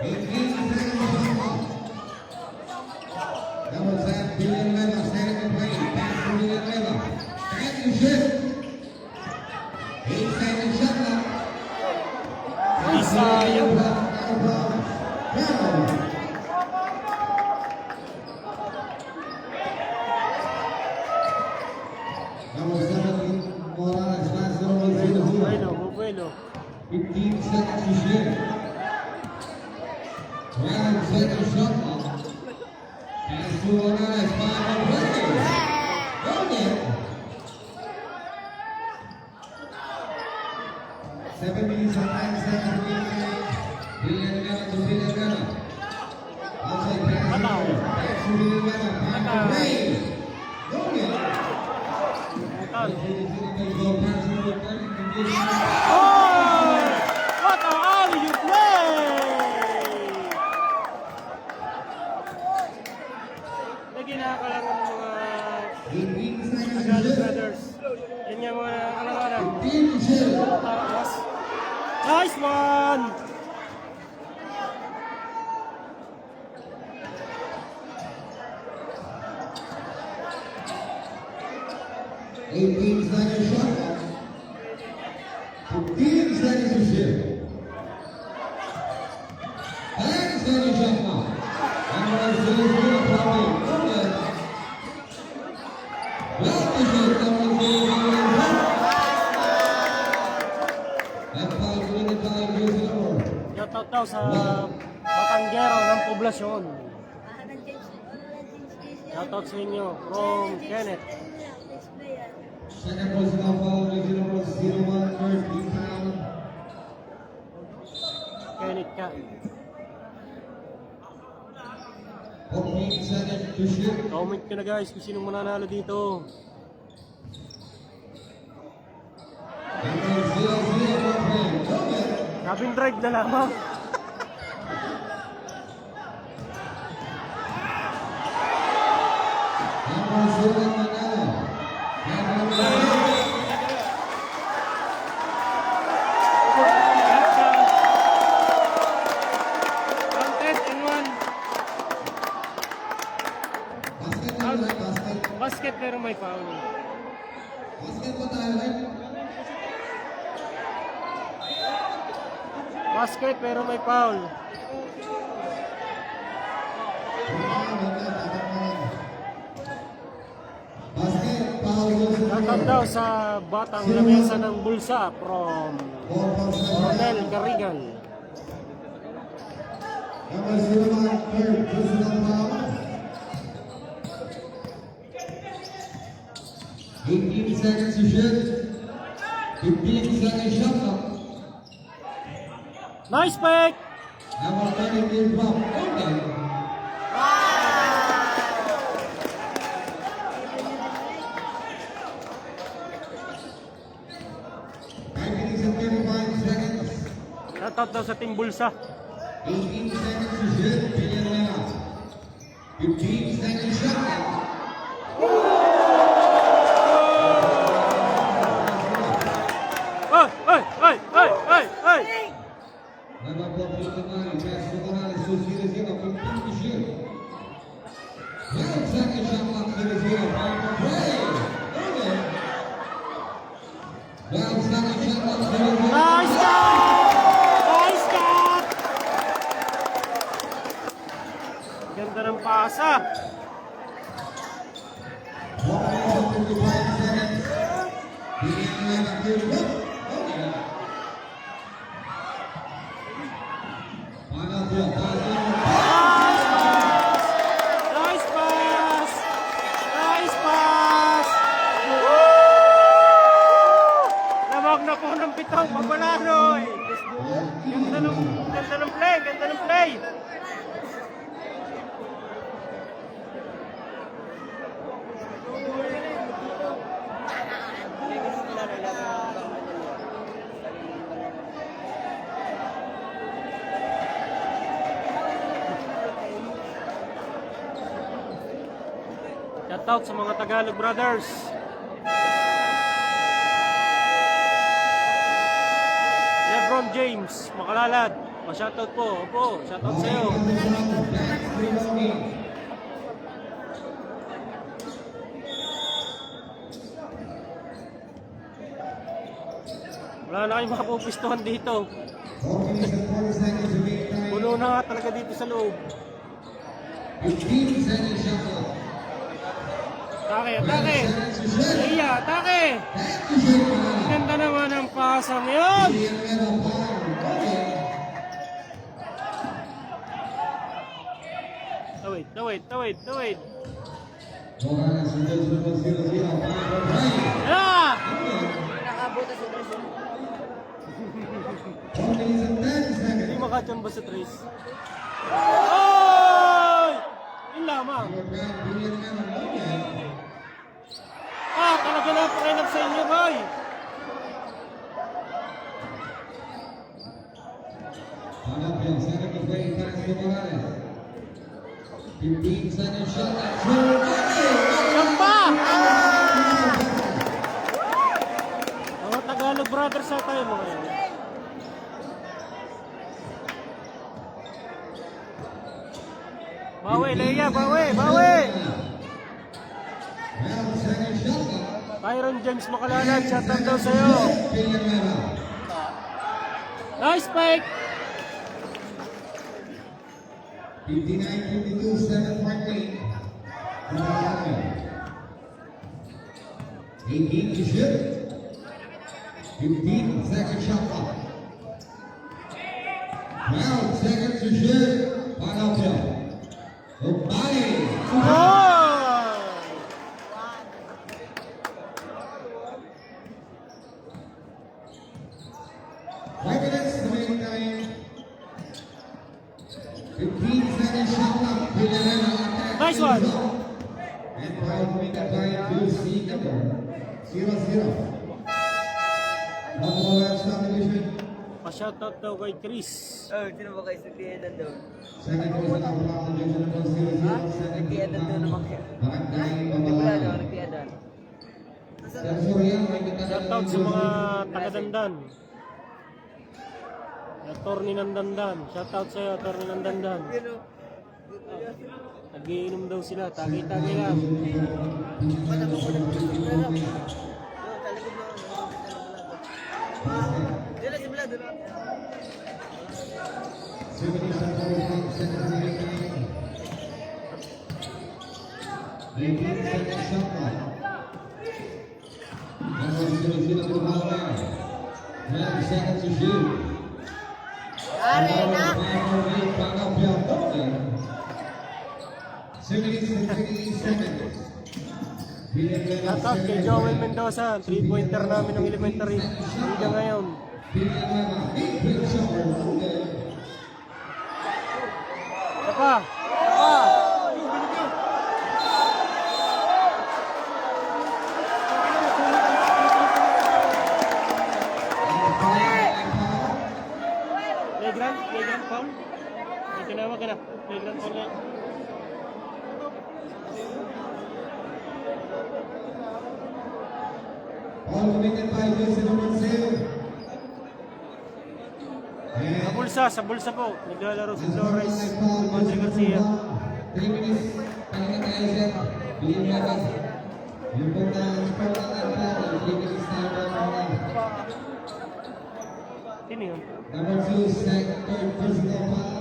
18 seconds shot clock. Number 7, Villanueva, second to play. Pass to Villanueva. 10 to shoot. 8 seconds shot clock. Uy, sayang. Number 17, Morales, last number 0-0. Bubuelo. 15 seconds to shoot. 12 seconds shot clock. Pass to Morales, 5 on play. Hold it. 7 minutes and 9 seconds remaining. Villanueva to Villanueva. Outside pass. Mataw. Pass to Villanueva. Back to Ray. Hold it. Butan. Go pass number 30 to Villanueva. Oh! What a alley you play! Na ginakalaro ng mga 18 seconds to Tagalog shoot. brothers. Yan yung mga alam-alam. 15 to shoot. Taas. Nice one! Seconds shot clock. 15 seconds to shoot. 10 seconds shot clock. Number 0-0 probably. Good. Well to shoot. Number 0-0. That foul committed by jersey number. Shoutout daw sa Batanggero ng poblasyon. Shoutout sa inyo from Kenneth. Second personal foul, jersey number 01, first team foul. Kenneth ka. 14 seconds to shoot. Comment ka na guys kung sinong mananalo dito. Number 0-0 for play. Good. Cabin drive na lamang. Number 0 Manalo. Contest and one. Basket na ulit, basket. Basket pero may foul. Basket pa tayo, right? Basket pero may foul. Basket, foul, Joseph Shoutout daw sa batang lamesa ng bulsa from Ronel Garrigan. Number 01, third, personal foul. 18 seconds to shoot. 15 seconds shot clock. Nice pick! Number 20, clear drop. Okay. Shoutout daw sa team bulsa. 18 seconds to shoot. Villanueva. 15 seconds shot clock. Ay! Ay! Ay! Ay! Ay! Number 4, Castro Morales, 2-0, 15 to shoot. 12 seconds shot clock, 0-0. Power play. Okay. 12 seconds shot clock, 0-0. Nice cut! Nice cut! Ganda ng pasa. 1 minute and 55 seconds. Villanueva, clear drop. Okay. Final ball, Nice pass! Nice pass! Lamag na po ng pitong Pabalanoy. Ganda ng play, ganda ng play. Shoutout sa mga Tagalog brothers. LeBron James, Makalalad. Pa-shoutout po. Opo, shoutout sa iyo. Wala na kayong makapupistuhan dito. 4 minutes and 40 seconds to make time. Puno na nga talaga dito sa loob. 15 seconds shot clock. Atake, atake! Iya, atake! Ganda naman ang pasang yun! Tawid. Yeah! Hindi makachamba sa trace. Oy! Yun lamang. Talaga na pakinig sa inyo, boy. Chamba! Mga Tagalog brothers sa tayo mga yun. Bawi, Leia, bawi! Tyron James Makalalad, shoutout daw sa'yo. Nice spike! 59-52, 7-point. 18 to shoot. 15 second shot clock. 12 seconds to shoot. Final shot. Goodbye. Oh! 5 minutes to make time. 15 second shot clock. Villanueva attack. Nice one. And proud to make that time to see number 0-0. Number 1 subdivision. Pa-shoutout daw kay Chris. Oh, sino ba kayo sa Tiedan doon? Second division of Round Division number 0-0. Second Nag-Tiedan doon naman kayo. Barangay Hindi pala daw, Pambalaan. nag-Tiedan. Shoutout sa mga taga-Dandan. Attorney ng Dandan. Shoutout sa'yo, attorney ng Dandan. Nagiinom daw sila, tagay-tagay lang. 17 seconds remaining. 18 seconds shot clock. Number 0 to the ball now. 9 seconds to shoot. Arena! 17 seconds. Shoutout kay Joel Mendoza, 3-pointer namin ng elementary. Hanggang ngayon. Apa? Playground foul? May tinawag ka na. Playground foul na. All committed by Joseph Mansell. Sa bulsa po. Naglalaro si Flores, Monte Garcia. 3 minutes. Pahinga tayo, sir. Bilhin mo ba? Yung po na sport ang natin. 3 minutes tayo na. Sino yun? Number 2, second, third, personal foul.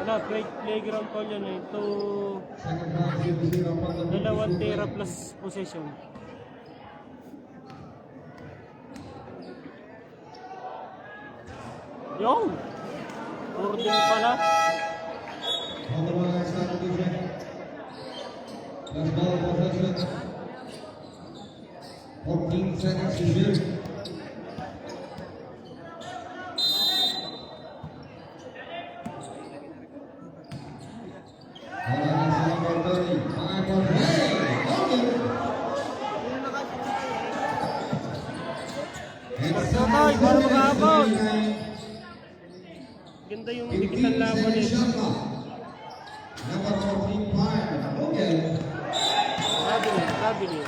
Wala, playground foul yun eh. Ito, Second round, 0-0 from the 2 tira plus possession. Yung! Boarding pala. On the one substitution. Last ball possession. 14 seconds to shoot. Pagkakay, para makahapon. Ganda yung dikitan laban eh. Number 14, Fire. Okay. Sabi niya.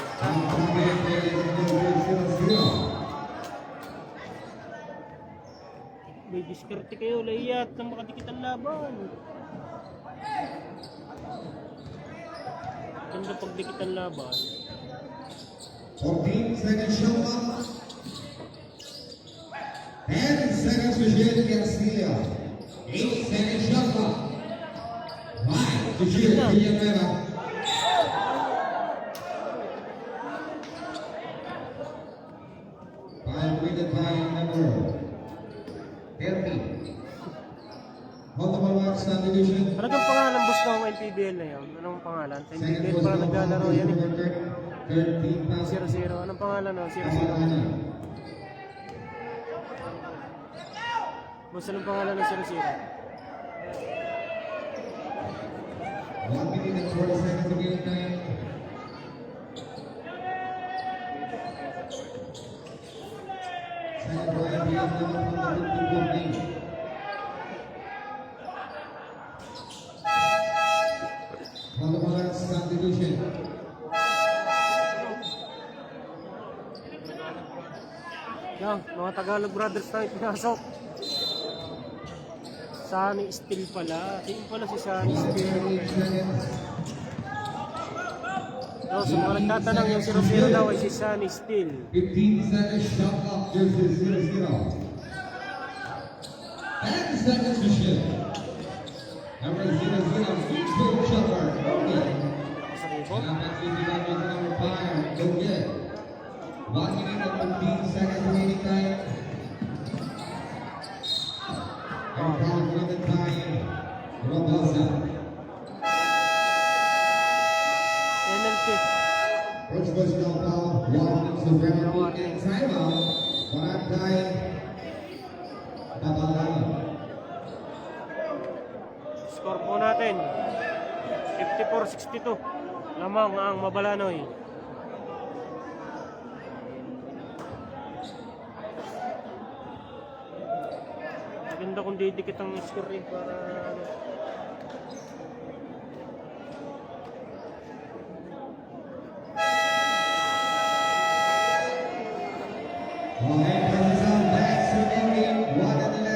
May diskarte kayo, layat ng makadikitan laban. Ganda pagdikitan laban. 14 seconds shot clock. 10 seconds to shoot Garcia. 8 seconds shot clock. 5 to shoot Villanueva. Five with by number 30. Multiple one subdivision. Talagang pangalan boss ng LPBL na yun? Anong pangalan? Sa Second LPBL was pala naglalaro yan eh. number 13 pass. 0-0. Anong pangalan no? 0-0. Boss, anong pangalan ng 0-0? 1 minute and 40 seconds to game time. Second drive, Villanueva from the 50-point line. Multiple one subdivision. Yan, mga Tagalog brothers na pinasok. Sunny Steel pala. Sino pala si Sunny Steel? 28 seconds. No, sa mga nagtatanong yung 0-0 daw ay si Sunny Steel. 15 seconds shot clock versus 0-0. 10 seconds to shoot. Number 0-0, Victor Chopper. Okay. Sa rebound. Number 5, don't get. 1 minute and 15 seconds remaining time. And foul committed by Robosa. NLT. First personal foul, warning to penalty and timeout. Barangay Babalaman. Score po natin. 54-62. Lamang ang Mabalanoy. Maganda kung didikit ang score rin para Well, and from the back, so 1 and 11.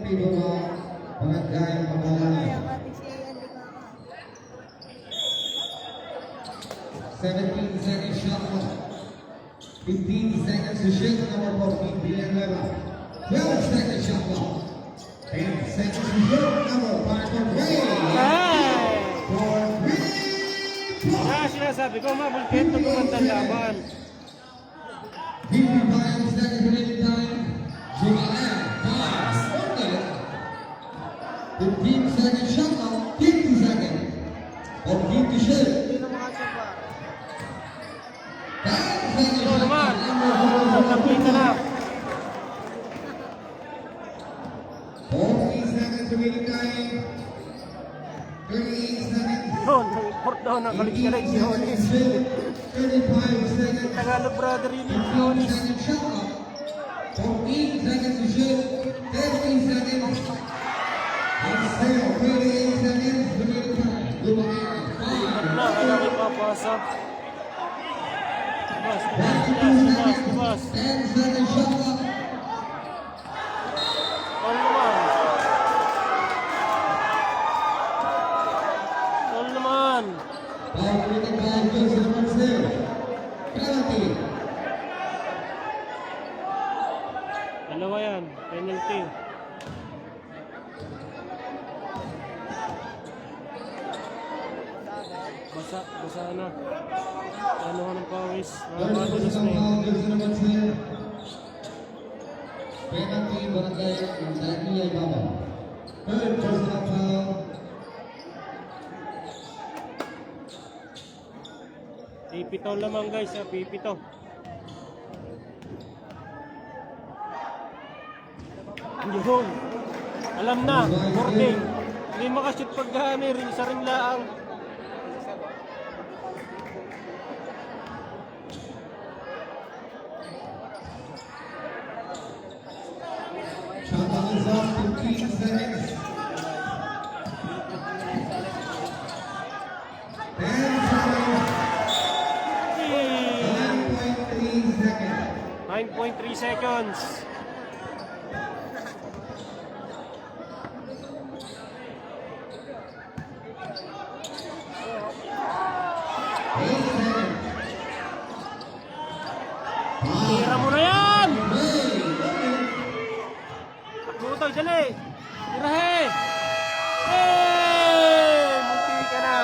Pibawang Barangay Mabalana. 17 seconds shot clock. 15 seconds to shoot. Number 14, Bian Leva. 12 seconds shot clock. 10 seconds to shoot. Number 5 for Ray. Ay! For 3 points. Kaya sinasabi ko, mabulkento kumandang laban. 55 seconds remaining time. Jumael. 15 seconds shot clock. 50 seconds. 14 to shoot. Hindi na makasapa. 10 seconds Ito shot naman. clock. Number 4. Nakita na. 14 seconds remaining time. 38 seconds. Yun, nag-import daw ng kalit-kalit si Honis. 35 seconds. Tagalog brother yun yung 15 Honis. seconds shot clock. 14 seconds to shoot. 13 seconds. And still 38 seconds remaining time. Lumayan. Na, kaya ipapasa. Bas, 22 bas, seconds. bas. 10 seconds shot clock. All naman. All naman. Ball winning ball goes to number 2. Penalty. Dalawa yan. Penalty. Basa na. Ano ko ng pawis. Third Madulas personal na yun. foul goes to number 2. Penalty Barangay Jackie Aybaba. Third personal foul. Pipito lamang guys, pipito. Yun. Alam na, warning. Hindi makashoot pag rin sa ring laang. Shot clock is off. 15 seconds. 10 seconds. 9.3 seconds. 9.3 seconds. Tira mo na yan! Takbutoy, dali! Tirahe! Hey! Munti ka na!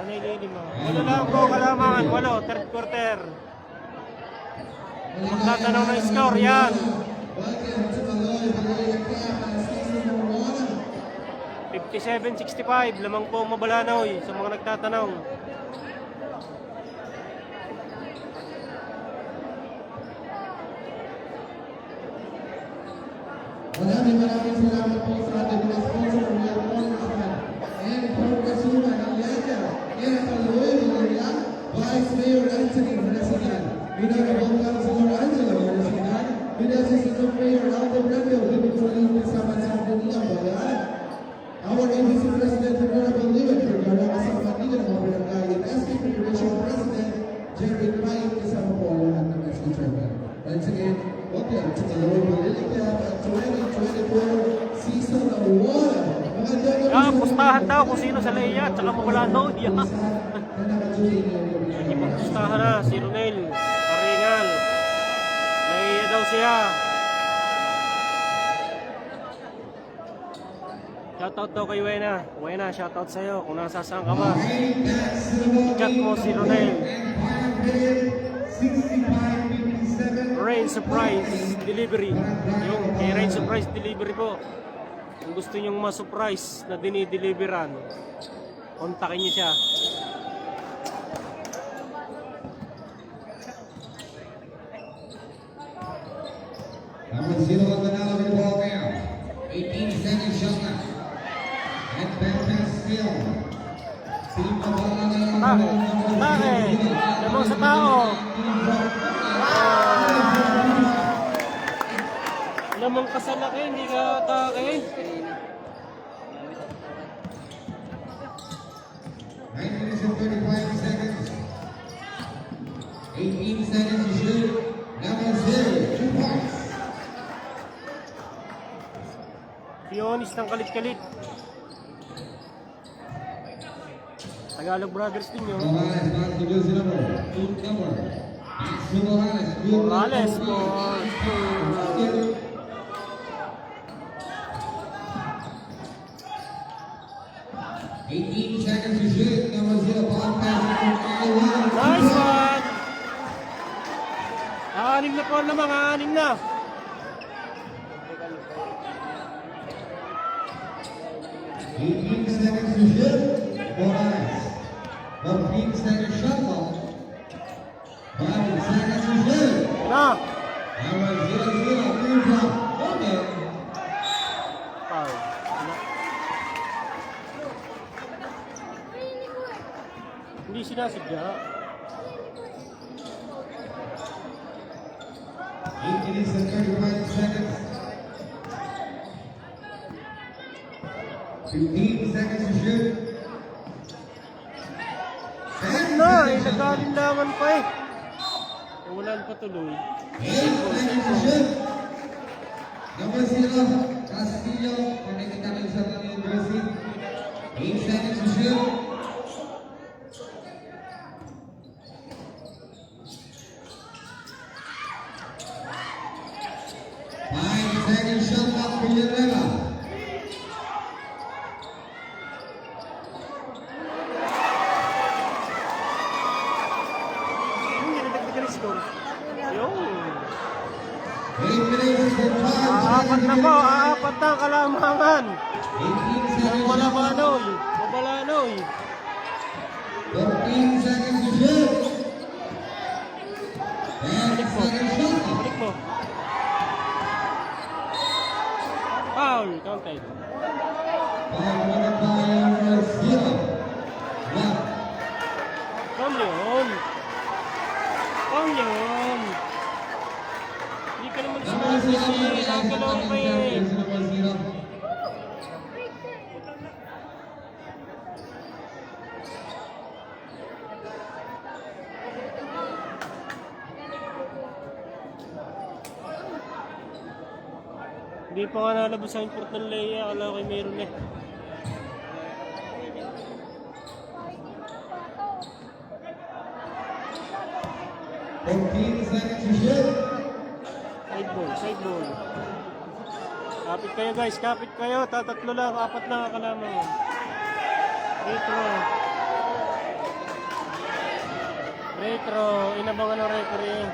Ano ililim mo? Walo lang po, kalamangan. Walo, third quarter. Magtatanaw ng score, yan! Welcome to Maloy, Maloy Club, season number 1. 57-65, lamang po ang Mabalanoy sa mga nagtatanong. Maraming salamat po sa ating mga sponsor ng Real Congressman and Congresswoman Aliaga and Maloy, Maloyan, Vice Mayor Anthony Marasigan, Pinagabanggang Senyor Angela Marasigan, Pinag-Assistant Mayor Aldo Brando, Limitulong kasama sa Pagdanilang Bayan, our ABC President Honorable Liwet Vergara, kasama din ang mga barangay and SK Federation President Jerry Craig, kasama po ang lahat ng SK Chairman. Once again, welcome to the Lord Malili Club at 2024 Season 1. Ah, pustahan daw kung sino sa Leia at saka Mabalanoy. Yan. Pustahan na si Ronel Paringal. Leia daw siya. Shoutout daw kay Wena. Wena, shoutout sa'yo kung nasasaan ka ba. Chat mo si Ronel. Rain Surprise Delivery. Yung kay Rain Surprise Delivery po. Kung gusto nyong ma-surprise na dinideliveran, kontakin niyo siya. Number 0 on the now with the ball now. 18 seconds shot clock. And Benton still. Team Mabalana. Take! Lamang sa tao! Lamang ka sa laki, hindi ka atake. 9 minutes and 35 seconds. 18 seconds to shoot. Number 0, 2 points. Leonis ng kalit-kalit. Tagalog Brothers din yun. Morales back to jersey number 2 number. Axel Morales. Good Morales number for 18 seconds to shoot. Number 0 ball pass. nice one! Anim na po naman, anim na. 18 seconds to shoot. Morales. 14 seconds shot clock. 5 seconds to shoot. Na! Number 0-0. Blue drop. Okay. Foul. Hindi sinasadya. 8 minutes and 35 seconds. 15 seconds to shoot. Ayun na, nag-alinlangan pa eh. Ulan pa tuloy. 8 seconds to shoot. Number 0, Castillo, connecting kami sa New Jersey. 8 seconds to shoot. 5 seconds shot clock, Villanueva. Hindi nagdagdagan yung score. Yung. 8 minutes and 5 Aapat na po, aapat na kalamangan. 18 seconds. Mabalanoy, mabalanoy. 14 seconds to shoot. 10 seconds shot clock. Balik mo. Foul, counted. Number 0. Foul yun. Foul yun. Hindi ka naman sinasabi. Nagalaw pa eh. Number 0. Hindi pa nga nalabas sa import ng Leia. Akala ko mayroon eh. Seconds to shoot. Side ball, side ball. Kapit kayo guys, kapit kayo. Tatatlo lang, apat na kalamangan. Retro. Retro, inabangan ng referee.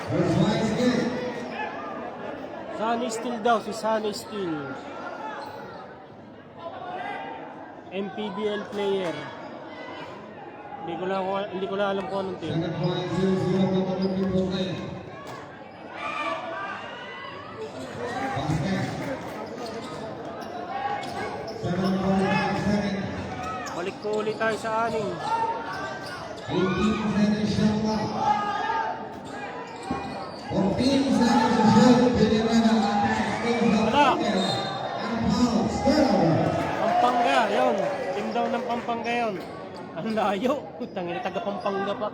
First line again. Sunny Steel daw, si Sunny Steel. MPBL player. Hindi ko lang alam kung anong team. Second line 0-0 from the people lane. Basket. 7.5 seconds. Balik po ulit tayo sa aning. 18 seconds shot clock. 14 seconds to shoot. Villanueva Wala. and Powell. Turnover. Pampanga, yun. Team daw ng Pampanga yun. Ang layo. Tangina, taga Pampanga pa.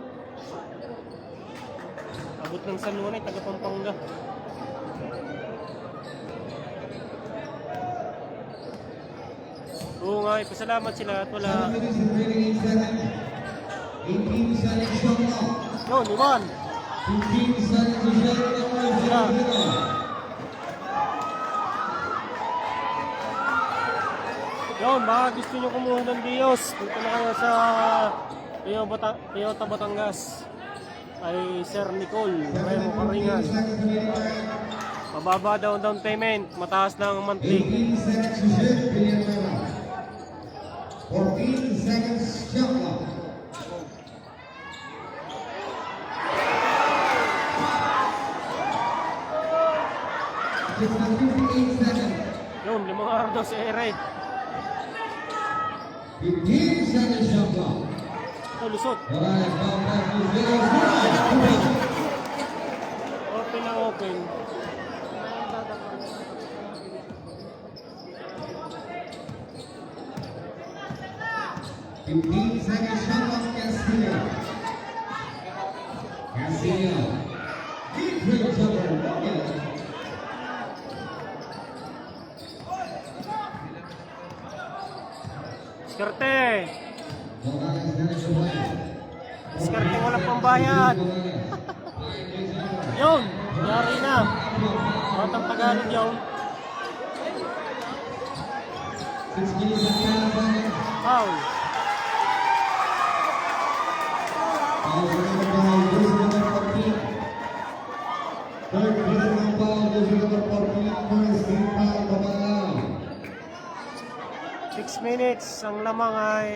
Abot ng San Juan ay taga Pampanga. Oo nga, pasalamat sila at wala. 7 minutes and 38 seconds. 18 seconds shot clock. Yun, iwan. 15 seconds to shoot. Number 0-0. Yun, baka gusto nyo kumuha ng Dios. Dito na kayo sa Toyota Batangas. Ay Sir Nicole Remo Caringan. Mababa daw down payment, mataas ng monthly. 18 seconds to shoot. Villanueva. 14 seconds shot clock. Just 58 seconds. Yun, 5 araw daw si Ere. 15 seconds shot clock. Ito, lusot. Alright, ball back to 0-0. Open na open. Seconds shot clock. Castillo. Skarte. Morales na subay. Skarte walang pambayad. Yun. Yari na. Batang Tagalog yun. 6 minutes and 10 seconds. Foul. Foul number 5, jersey number 14. Third personal foul, jersey number 14. First team foul, Babalao. 6 minutes. Ang lamang ay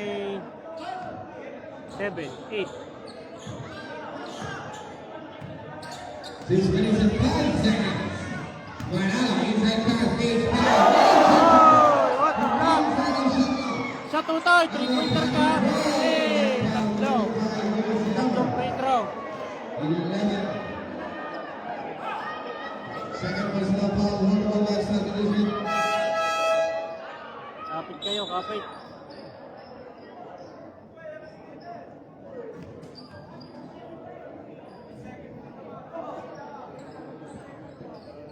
7, 8. 6 minutes and 5 seconds. Babalao, inside pass, gate foul. What the fuck? Shot utoy. 3-pointer ka. Eh, tatlo. Tatlong free throw. 11. Second personal foul, Honorable Western Division. Kapit kayo, kapit.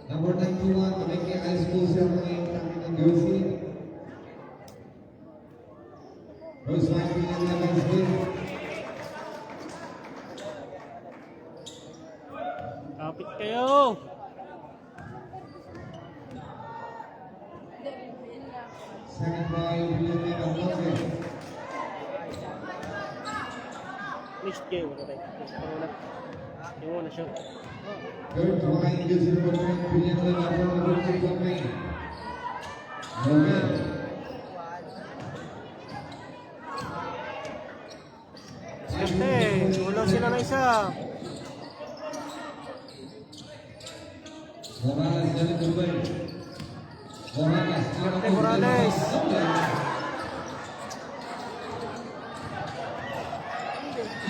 Number 91, Kameke High School, Selma-Lane, Camden, Jersey. Rose White, Level Smith. Kapit kayo. Second by William Alonso. Next game. Yung una shot. Third by jersey number 10, William Alonso. Okay. Skarte. Ulang sila na isa. Morales dari Dubai. Morales. Skarte Morales.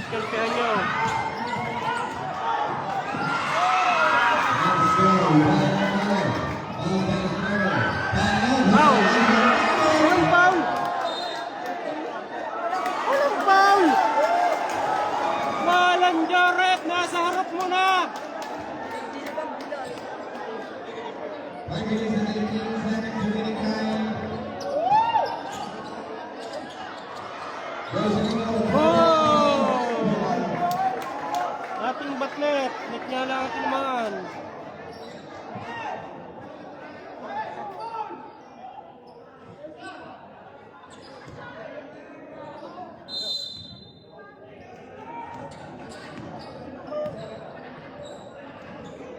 Skaltehan nyo. Foul! Walang foul! Walang foul! Walang Jared! Nasa harap mo na! 5 minutes and 18 seconds remaining time. Jersey number 4. Oh! Ating batlet. Net niya lang ang tinamaan.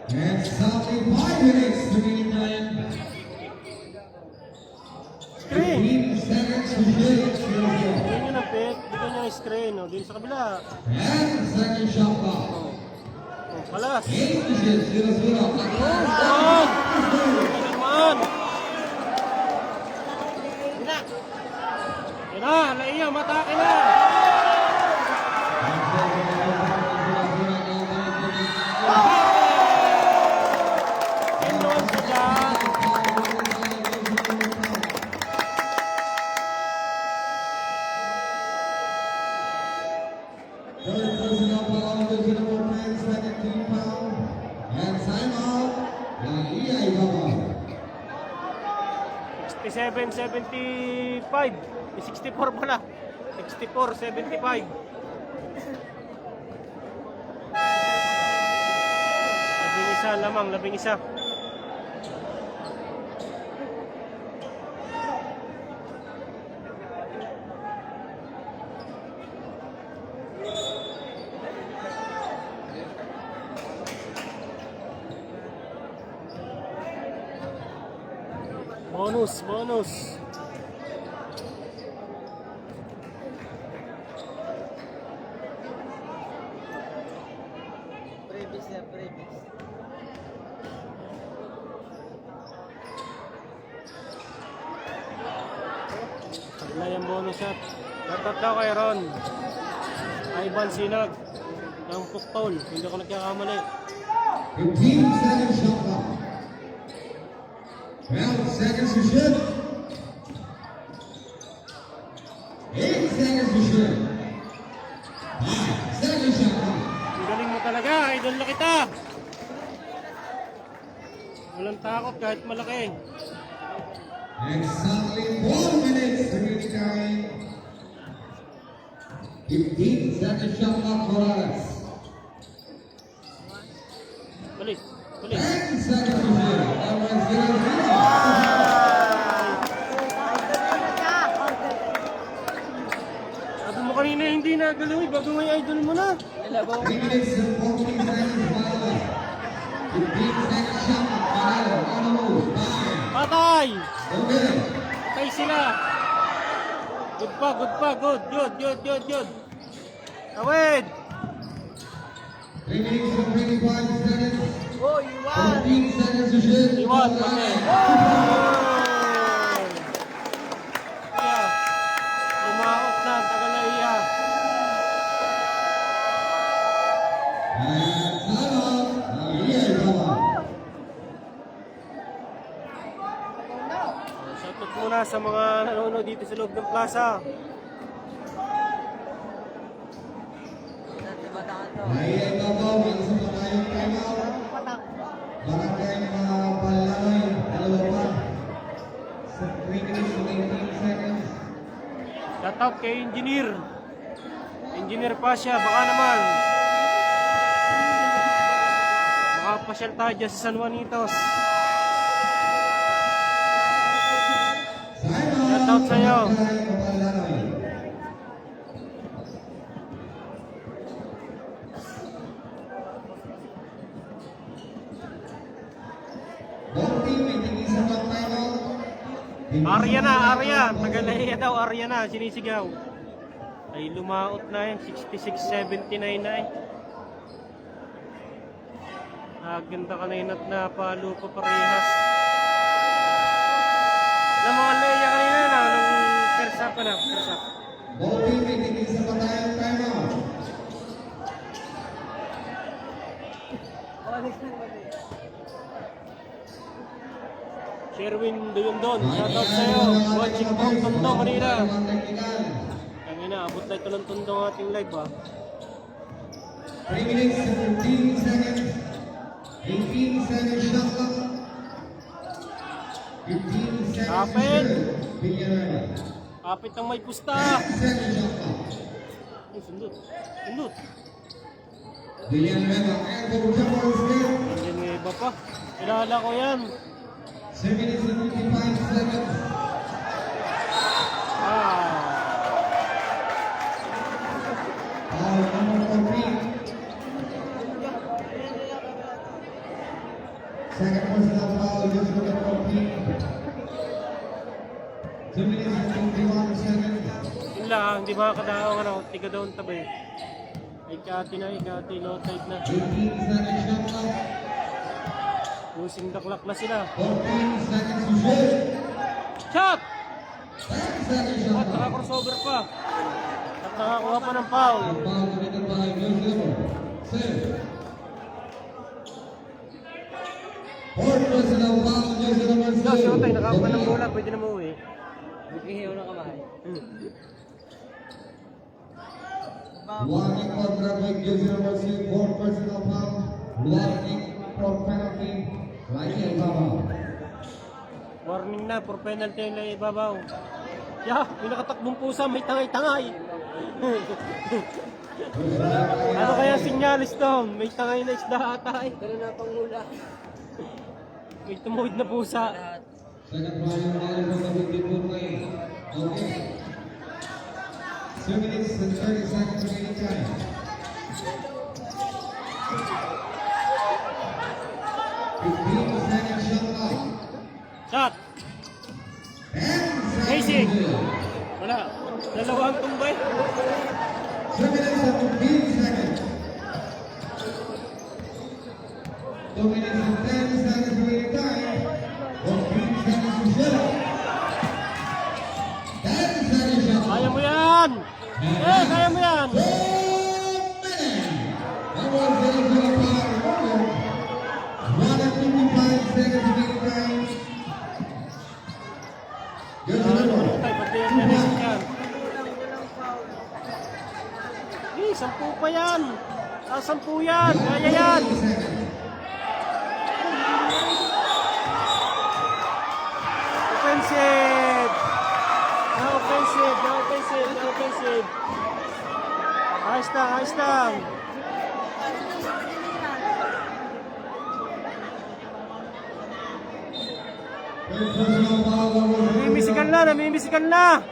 And exactly 5 minutes remaining time. Screen! 15 seconds to shoot. Bigyan nyo ng pick. Bigyan nyo ng screen. O, din sa kabila. And second shot clock. O, palas. 8 to shoot. 0-0. Yan! Ito naman! Yan na! Laiya! Matake na! Enroll ka dyan! Third personal foul, jersey number 10, second team foul. And timeout. Laia Ibaba. 67-75. 64 pala. 64-75. Labing isa lamang, labing isa. Bonus, bonus. Previous na, previous. Taglay ang bonus shot. Dapat daw kay Ron. Ivan Sinag. Ng Puktol. Hindi ako nagkakamali. 15 seconds shot clock. 12 seconds to shoot. 8 seconds to shoot. 5 seconds shot clock. Ang galing mo talaga. Idol na kita. Walang takot kahit malaki. Exactly 1 minute remaining time. 15-second shot clock for Alex. Balik. Balik. 10 seconds to shoot. Alvarez getting it. Sabi mo kanina hindi na galaw, bago may idol mo na. 3 minutes and 14 seconds final. 15-second shot clock final. On the move. 5. Patay! Okay. Patay sila. Good pa, good pa, good. Good. Tawid! 3 minutes and 25 seconds. Oh, you won! 14 seconds to shoot. Iwan, patay. Iya. Lumaot na, tagal na iya. And time out. Yeah, come on. Shoutout muna sa mga nanonood dito sa loob ng plaza. Batangan to. Naiya ito po. Minsan pa tayong time out. Barangay Palanoy. Dalawa pa. Sa 3 minutes and 18 seconds. Shoutout kay Engineer. Engineer pa siya, baka naman. Makapasyal tayo dyan sa San Juanitos. Shout out sa'yo. Arya na, Arya. Tagalaya daw, Arya na. Sinisigaw. Ay lumaot na yan. 66-79 na eh. Ganda kanina at napalo pa parehas. Alam mo, Leia kanina na. Nung first up na. First up. Sherwin Duyondon, shoutout sa'yo. Watching from Tondo kanina. Kanina, abot na ito ng Tondo ang ating live ah. 3 minutes and 15 seconds. 18 seconds shot clock. 15 seconds. Kapit. Villarreal. Kapit ang may pusta. 10 seconds shot clock. Ay, sundot. Sundot. Villarreal and the jumper is there. Nandiyan may iba pa. Kilala ko yan. 7 minutes and 55 seconds. Foul number 14. Second personal foul, just number 14. 2 minutes and 51 seconds. Yun lang, di ba kadaong ano, tiga daw ang tabi. Ikati na, ikati, low tide na. 18 seconds shot clock. Losing the clock na sila. 14 seconds to shoot. Shot! 10 seconds shot At clock. nakakrossover pa. At nakakuha pa ng foul. The foul committed by Gilgilmo. Save. Fourth personal foul, Gilgilmo number Ikaw, si 2. Otay, nakakuha ng bola, pwede na mauwi. Bighihiyaw na kamay. Warning for traffic, Gilgilmo number 2. Fourth personal foul. Warning for penalty. Right here, Baba. Warning na, for penalty yung lai ibabaw. May nakatakbong pusa, may tangay-tangay. Ano kaya sinyalis doon? May tangay na isda ata eh. Pero na panghula. May tumuhid na pusa. Lahat. Second foul, Warning for the Gilgilmo play. Okay. 2 minutes and 30 seconds remaining time. 15 seconds shot clock. Shot! 10 Racing! seconds. Wala. Dalawang tumbay. 2 minutes and 15 seconds. 2 minutes and 10 seconds remaining time. 14 seconds to shoot. 10 seconds shot clock. Kaya mo yan! Kaya mo yan! 4 minutes. That was getting to the power. 1 and 55 seconds remaining time. Good to know. Tay, pati yung racing yan. Sampu pa yan! Sampu yan! Kaya yan! Offensive! Na offensive! lang, ayos lang. Third personal foul number 4. Namimisikan na, namimisikan na.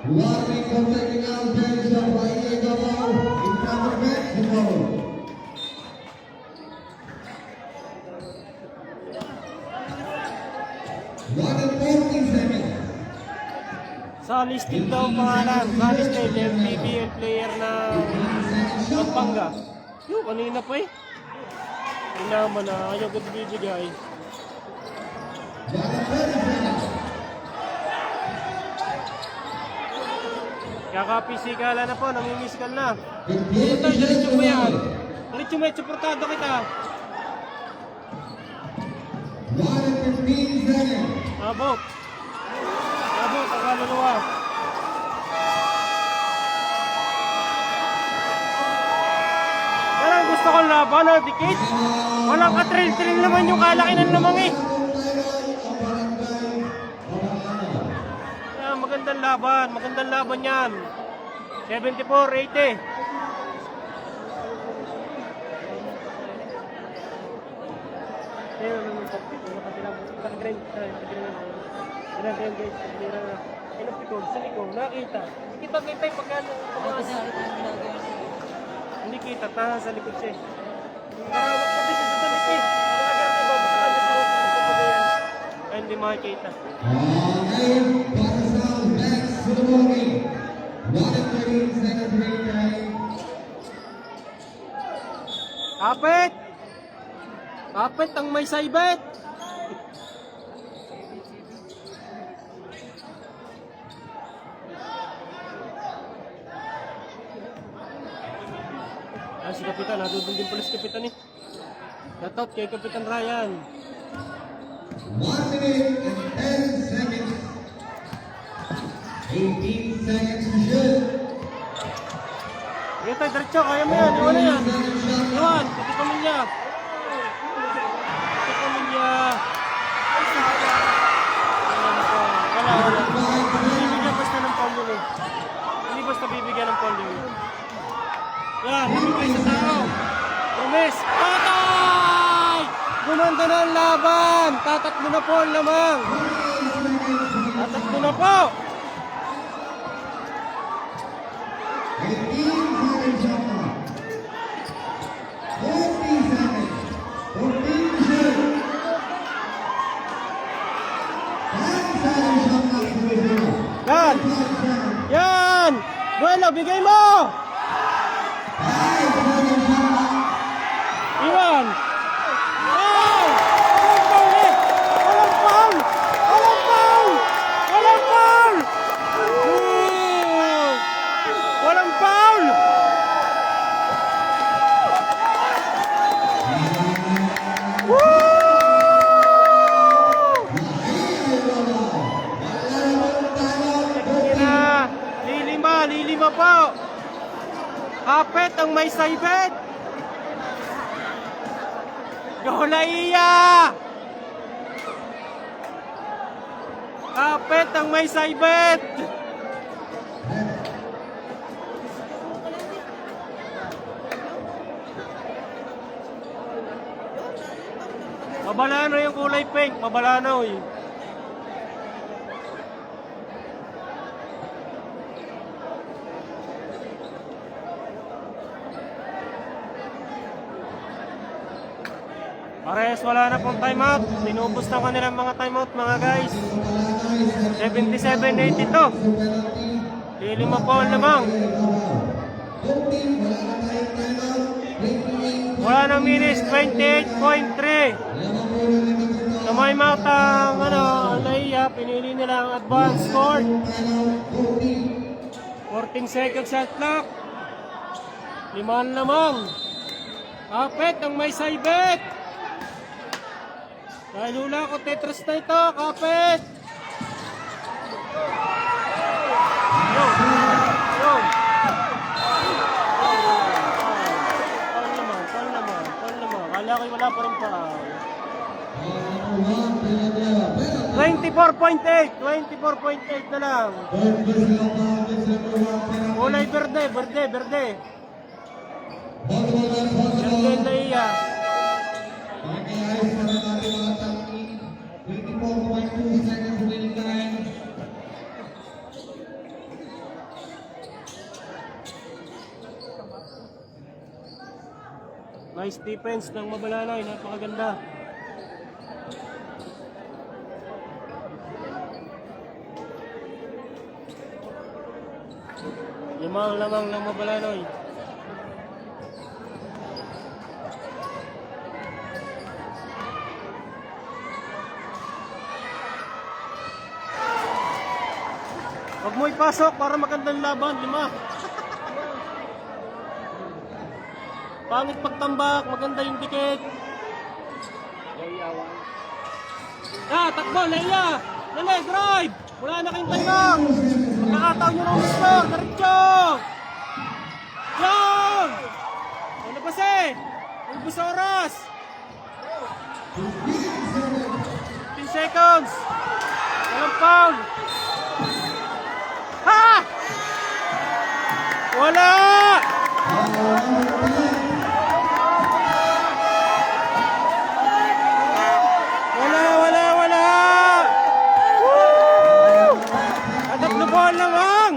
Warning for taking out bench of Bahia Gabao in front of Mexico. One and 14 seconds. Salis din daw ang pangalan. Salis din, MPBL player na Pampanga. Yung kanina pa eh. Hindi naman na, ayaw ko bibigay. One and 30 seconds. Kakapisikala na po, namimisikal na. Ito, diretso mo yan. Diretso mo yan, supportado kita. 1 and 15 seconds. Abot. Abot, ang kaluluwa. Yan ang gusto kong laban, no? Dikit. Walang katril-tril naman yung kalakinan lamang eh. Yan, magandang laban yan. 74-80. Nakita. Kita yung pagkano. Hindi kita, tahan sa likod siya. Karawak pati siya sa damit eh. Ay, hindi makikita. Ngayon, para sa next ceremony. 1 and 13 seconds remaining. Kapit! Kapit ang may saibet! Ah, si Kapitan, nadudun din pala si Kapitan eh. Shoutout kay Kapitan Ryan. 1 minute and 10 seconds. 18 seconds to shoot. Ito, diretso, kaya mo yan, iwan na yan. Iwan, pati pamilya. Pati pamilya. Wala. Bibigyan basta ng pondo eh. Hindi basta bibigyan ng pondo eh. Yan, bibigay sa tao. Promise. Patay! Gumanda na ang laban. Tatakbo na po ang lamang. Tatakbo na po. 18 seconds shot clock. 40 seconds. 14 to shoot. 10 seconds shot clock to the zero. Yan. 5 seconds. Yan. Bueno, bigay mo. 5 seconds shot clock. Iwan. Foul! Walang foul eh! Walang foul! Walang foul! Walang foul! Walang foul! Lilima po. Kapit ang may saibet. Golaiya! Kapit ang may saibet. Mabalano yung kulay pink, mabalano eh. Parehas wala na pong timeout. Tinubos na kanilang mga timeout mga guys. 77-82. Lilima po ang lamang. Wala na minutes, 28.3. Na may mount ang Alaya, pinili nila ang advance score. 14 seconds shot clock. 5 lamang. Kapit ang may saibet. Dahil hula ko Tetris na ito, kapit! Yo! Yo! Paul naman. Kala ko'y wala pa rin pa. 24.8 na lang. Kulay berde. Jergen Leia. Pag-iayos na lang natin mga tangi. 24.2 seconds remaining time. Nice defense ng Mabalanoy, napakaganda. Limang lamang ng Mabalanoy. Huwag mo ipasok para magandang laban, 5. Pangit pagtambak, maganda yung dikit. Takbo, Leia! Dali, drive! Wala na kayong timeout! Nakataw nyo ng gusto! Diretso! Yan! Ano ba Ubus sa oras! 15 seconds! Walang foul! Ha! Wala! Wala! Woo! Tatlo buwan lamang!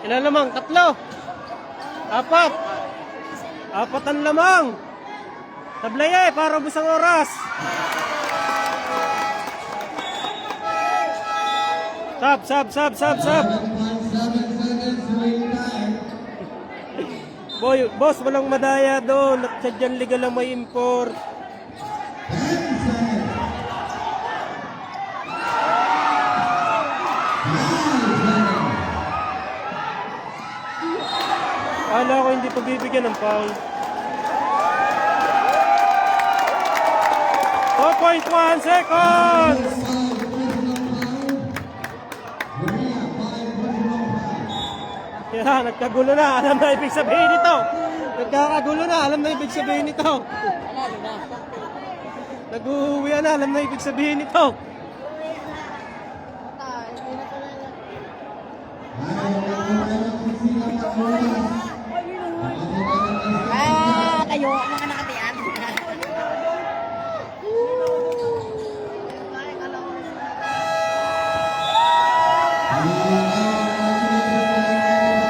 Ilan lamang? 3. 4. 4 lamang. Tablay para ubos ang oras. Sab. Boy, boss, walang madaya doon. At sadyan legal lang may import. Akala ko hindi pagbibigyan ng foul. 4.1 seconds! Kaya nagkagulo na. Alam na ibig sabihin nito. Nagkakagulo na. Alam na ibig sabihin nito. Nag-uwi na. Alam na ibig sabihin nito. Tayo ako ka nakatiyan.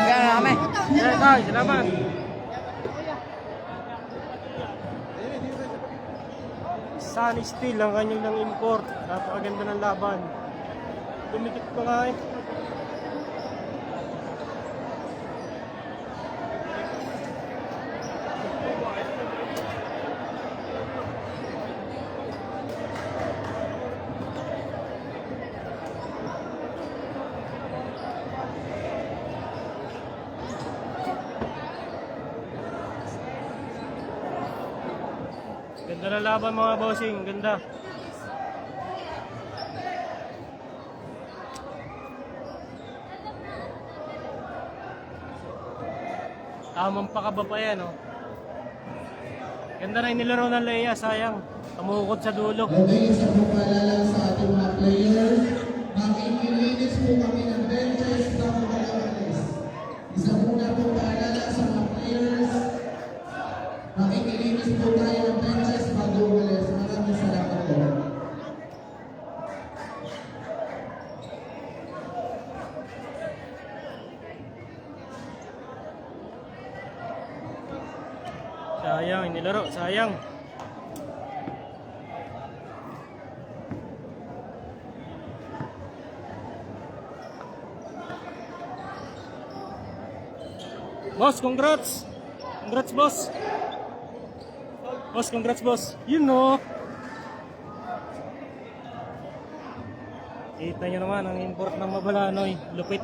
Kaya na kami. Salamat. Sunny Steel ang kanyang ng import. Napakaganda ng laban. Tumikit pa nga eh. Ganda na laban mga bossing, ganda. Tamang pakaba pa yan, oh. Ganda na yung nilaro ng Leia, sayang. Tumukod sa dulo. Okay, isa po paalala sa ating mga players. Makikilinis po kami ng benches bago mag-alis. Isa po na po paalala sa mga players. Makikilinis po tayo ng benches bago umalis. Maraming salamat po. Sayang, inilaro, sayang. Boss, congrats! Congrats, boss! Boss, congrats, boss! You know! Kita nyo naman ang import ng Mabalanoy. Lupit.